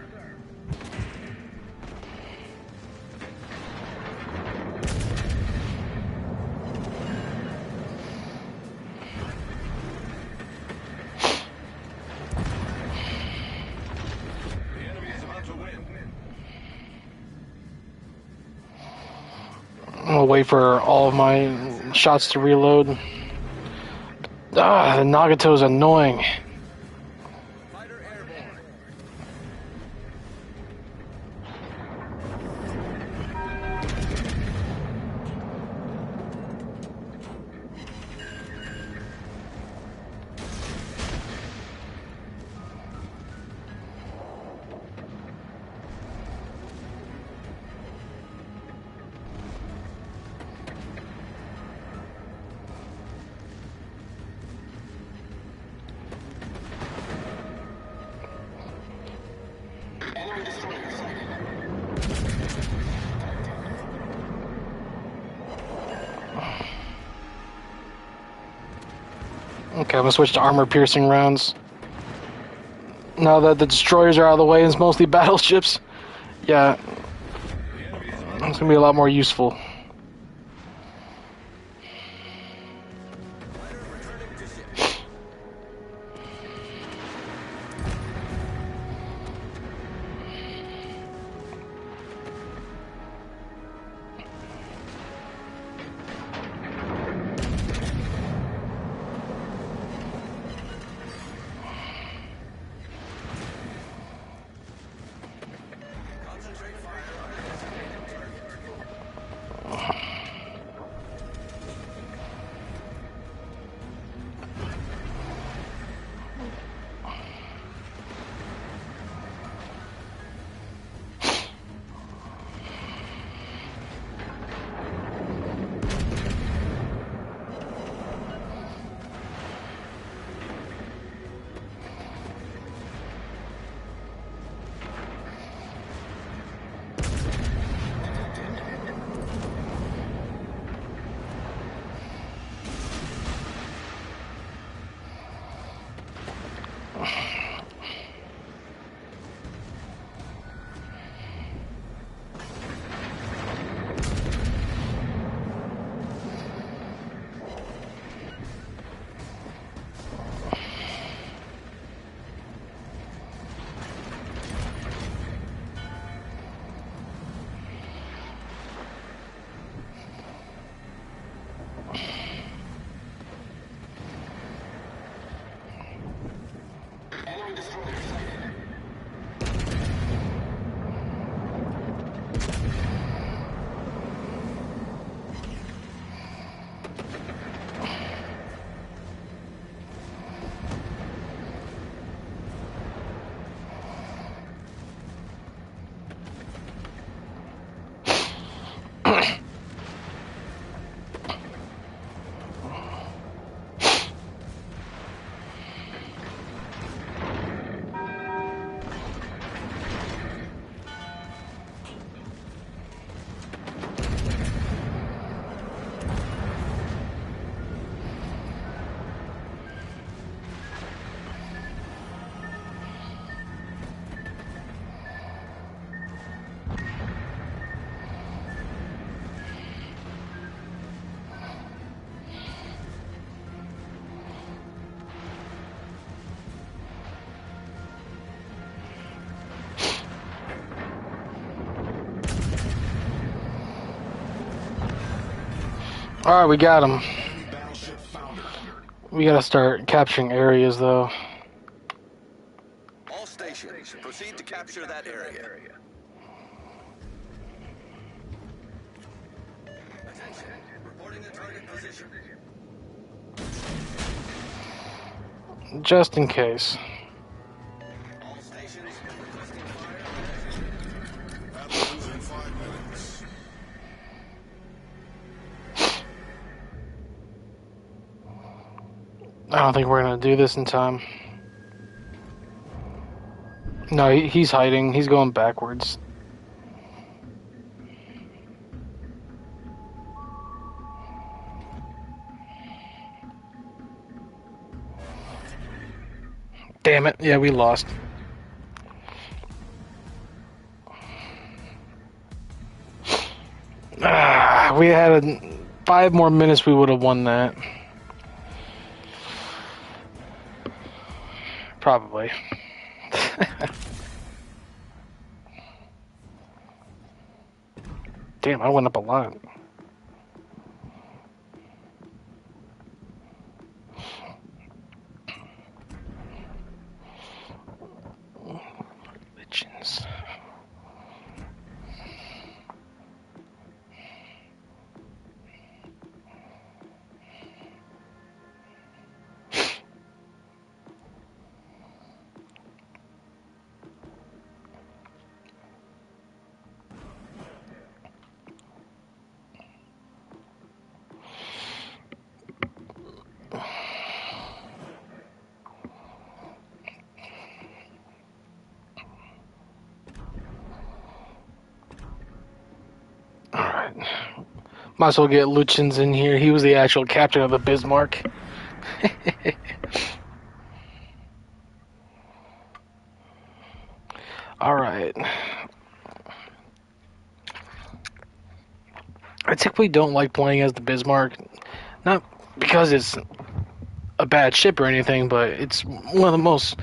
The enemy is about to win. I'm gonna wait for all of my shots to reload. The Nagato's annoying. Fighter airborne. Okay, I'm gonna switch to armor-piercing rounds. Now that the destroyers are out of the way and it's mostly battleships, yeah, it's gonna be a lot more useful. Fighter returning to ship. Concentrate fire on a designated target. Alright, we got him. Enemy battleship foundered. We gotta start capturing areas, though. All stations, proceed to capture that area. Attention, reporting the target position. Just in case. All stations, requesting fire. Battles in 5 minutes. I don't think we're gonna do this in time. No, he's hiding. He's going backwards. Damn it. Yeah, we lost. We had 5 more minutes, we would have won that. Probably. Damn, I went up a lot. Legends. Alright. Might as well get Luchins in here. He was the actual captain of the Bismarck. Alright. I typically don't like playing as the Bismarck. Not because it's a bad ship or anything, but it's one of the most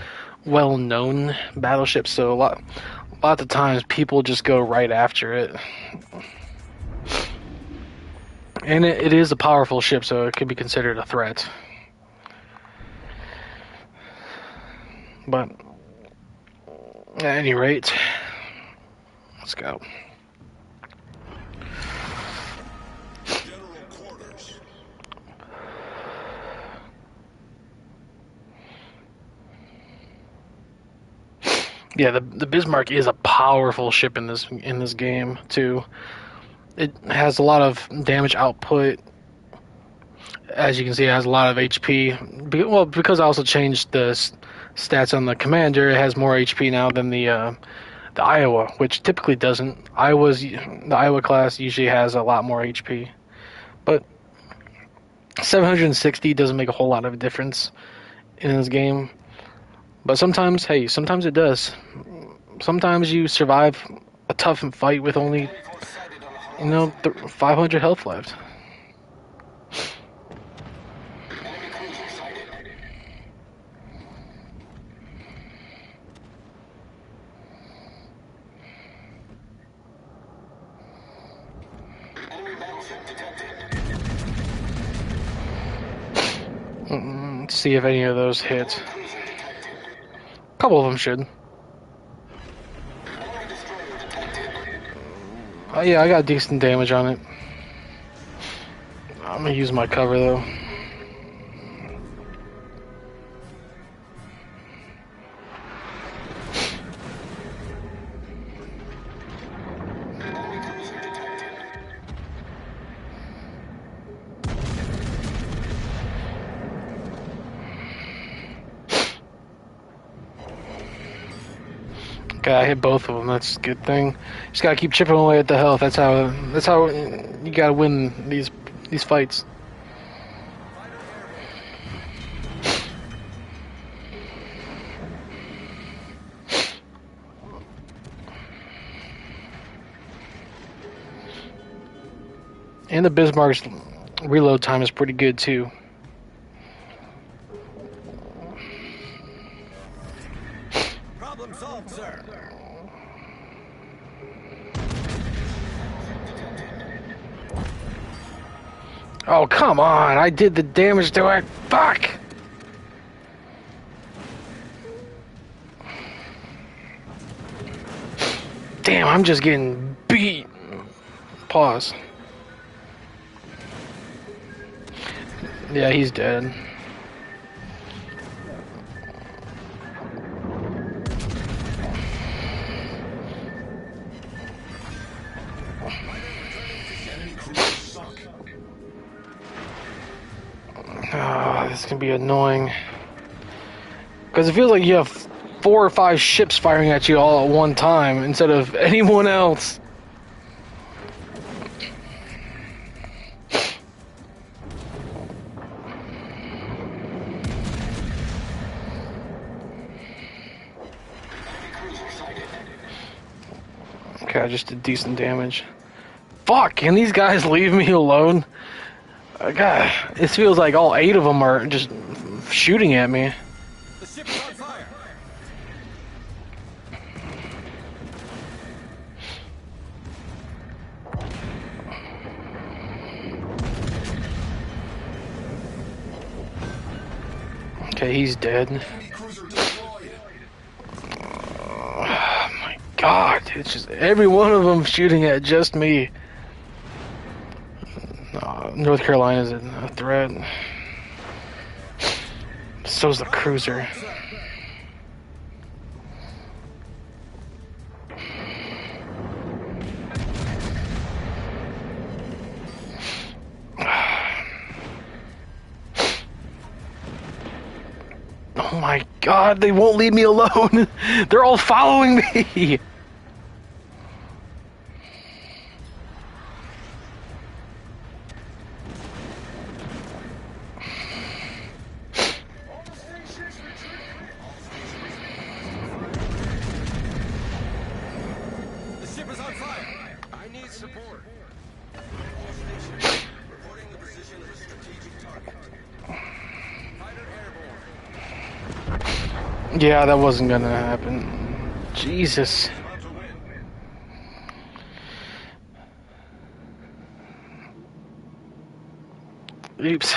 well-known battleships, so a lot of times people just go right after it. And it is a powerful ship, so it could be considered a threat. But at any rate, let's go. Yeah, the Bismarck is a powerful ship in this game too. It has a lot of damage output. As you can see, it has a lot of HP. Well, because I also changed the stats on the commander, it has more HP now than the Iowa, which typically doesn't. The Iowa class usually has a lot more HP, but 760 doesn't make a whole lot of difference in this game. But sometimes it does. Sometimes you survive a tough fight with only, 500 health left. Let's see if any of those hit. A couple of them should. Oh yeah, I got decent damage on it. I'm gonna use my cover though. Okay, I hit both of them. That's a good thing. Just gotta keep chipping away at the health. That's how you gotta win these fights. And the Bismarck's reload time is pretty good too. Problem solved, sir. Oh, come on! I did the damage to it! Fuck! Damn, I'm just getting beat. Pause. Yeah, he's dead. Oh, this can be annoying. Because it feels like you have 4 or 5 ships firing at you all at one time instead of anyone else. Okay, I just did decent damage. Fuck, can these guys leave me alone? God, it feels like all 8 of them are just shooting at me. The ship is on fire. Okay, he's dead. Enemy cruiser destroyed. Oh my god, it's just every one of them shooting at just me. North Carolina's a threat. So's the cruiser. Oh my god, they won't leave me alone. They're all following me. The ship is on fire. I need support. All stations reporting the position of a strategic target. Fighter airborne. Yeah, that wasn't gonna happen. Jesus. About to win. Oops.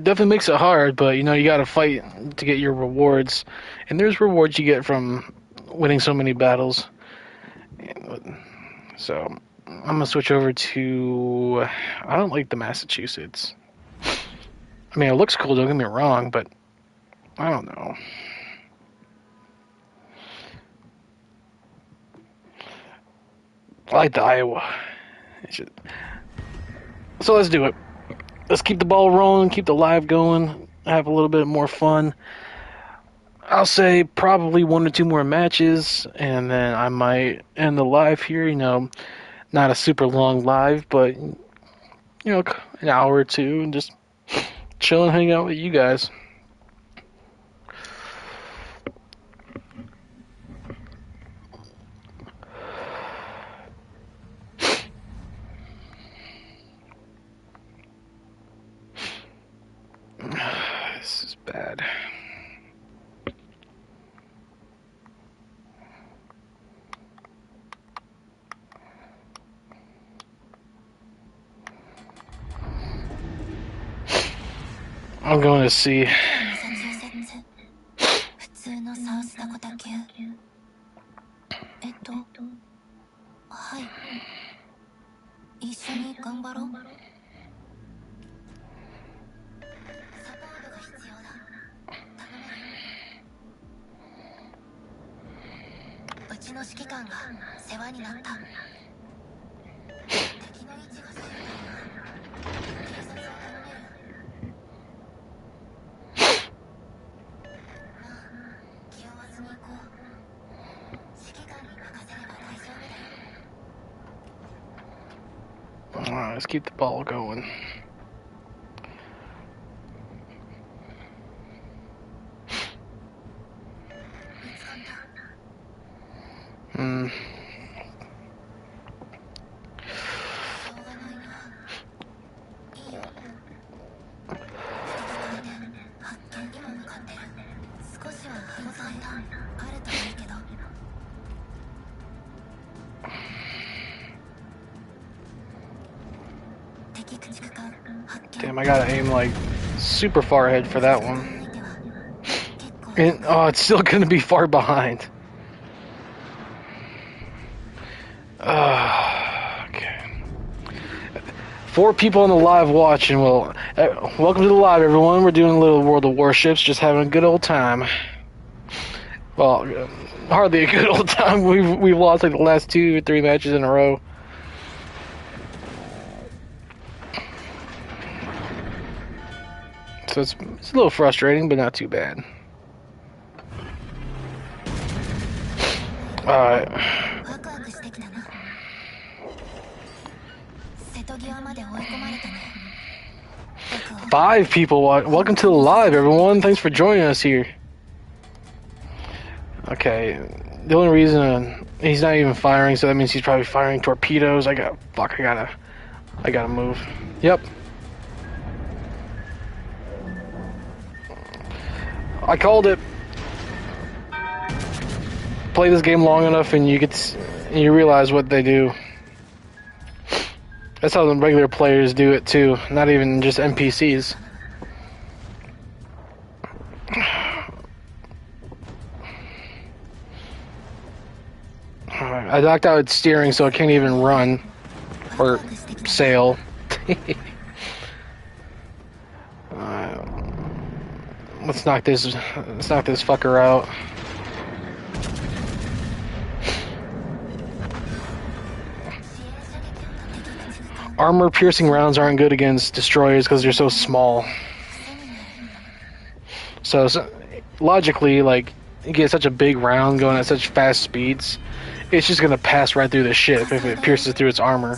Definitely makes it hard, but you know, you gotta fight to get your rewards. And there's rewards you get from winning so many battles. So, I'm gonna switch over to. I don't like the Massachusetts. I mean, it looks cool, don't get me wrong, but I don't know. I like the Iowa. So let's do it. Let's keep the ball rolling, keep the live going, have a little bit more fun. I'll say probably 1 or 2 more matches, and then I might end the live here. You know, not a super long live, but you know, an hour or 2, and just chill and hang out with you guys. This is bad. I'm going to see. 普通のサウスダコタ級。はい。一緒に頑張ろう。サポートが必要だ。頼める？うちの指揮官が世話になった。敵の位置が知りたいな。警察を頼める？気負わずに行こう。指揮官に任せれば大丈夫だよ。Alright, let's keep the ball going. Hmm. Damn, I gotta aim like super far ahead for that one. And, oh, it's still gonna be far behind. Okay. 4 people on the live watching. Well, welcome to the live, everyone. We're doing a little World of Warships, just having a good old time. Well, hardly a good old time. We've lost like the last 2 or 3 matches in a row. So it's a little frustrating, but not too bad. Alright. ワクワクしてきたな。瀬戸際まで追い込まれたね。僕を 5 people. Welcome to the live, everyone. Thanks for joining us here. Okay. The only reason he's not even firing, so that means he's probably firing torpedoes. I gotta move. Yep. I called it. Play this game long enough and you realize what they do. That's how the regular players do it too, not even just NPCs. Alright, I knocked out its steering so it can't even run or sail. Let's knock this fucker out. Armor-piercing rounds aren't good against destroyers because they're so small. So logically, like, you get such a big round going at such fast speeds, it's just gonna pass right through the ship if it pierces through its armor.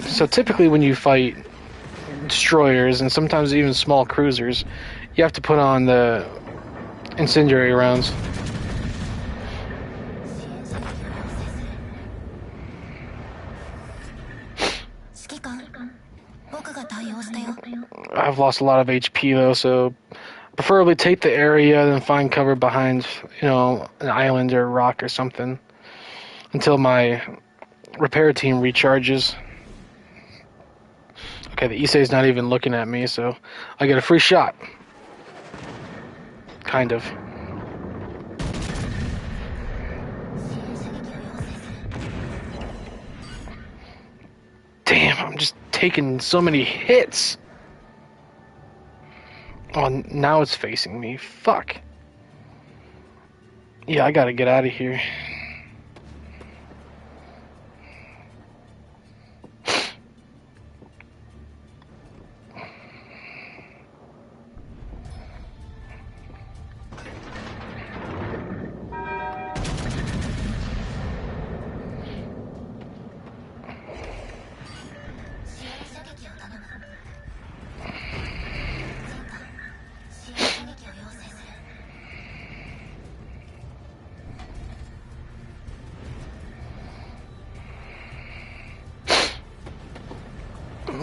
So typically when you fight destroyers, and sometimes even small cruisers, you have to put on the incendiary rounds. I've lost a lot of HP though, so preferably take the area and find cover behind, an island or a rock or something until my repair team recharges. Okay, the Issei's not even looking at me, so I get a free shot. Kind of. Damn, I'm just taking so many hits. Oh, now it's facing me. Fuck. Yeah, I gotta get out of here.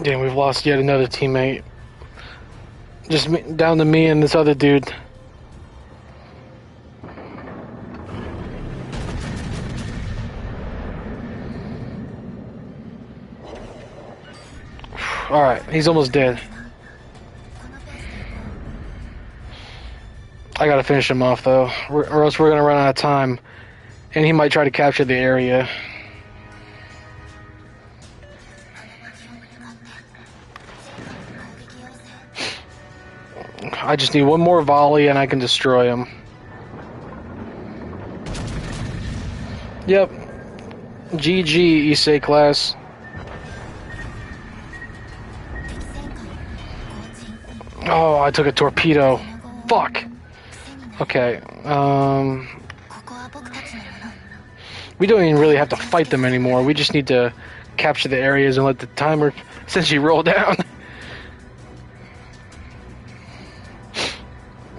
Damn, we've lost yet another teammate. Just down to me and this other dude. Alright, he's almost dead. I gotta finish him off though, or else we're gonna run out of time. And he might try to capture the area. I just need one more volley and I can destroy him. Yep. GG, Issei class. Oh, I took a torpedo. Fuck. Okay, we don't even really have to fight them anymore. We just need to capture the areas and let the timer essentially roll down.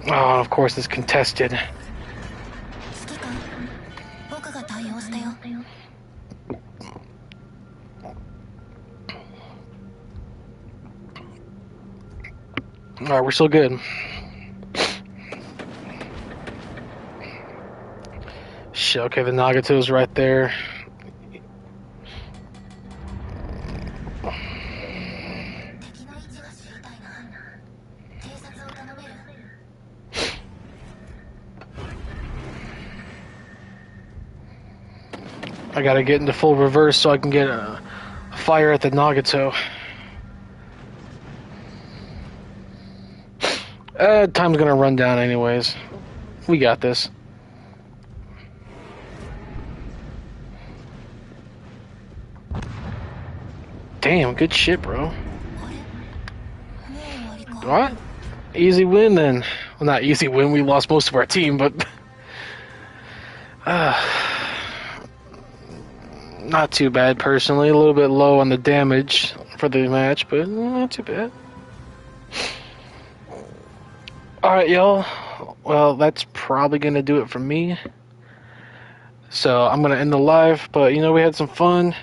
Oh, of course it's contested. Alright, we're still good. Shit, okay, the Nagato's right there. I gotta get into full reverse so I can get a fire at the Nagato. Time's gonna run down anyways. We got this. Damn, good shit, bro. What? Easy win then. Well, not easy win, we lost most of our team, but... Not too bad, personally. A little bit low on the damage for the match, but not too bad. Alright, y'all. Well, that's probably going to do it for me. So I'm going to end the live, but we had some fun.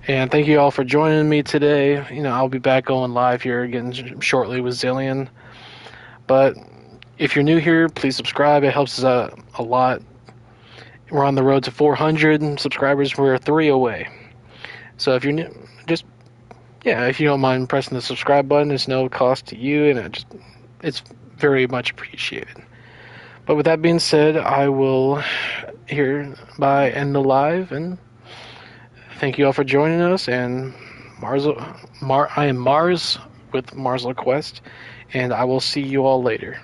And thank you all for joining me today. I'll be back going live here again shortly with Zillion. But if you're new here, please subscribe. It helps us out a lot. We're on the road to 400 subscribers. We're 3 away. So if you're new, if you don't mind pressing the subscribe button, it's no cost to you, and it's very much appreciated. But with that being said, I will hereby end the live, and thank you all for joining us. And I am Marz with Marz Quest, and I will see you all later.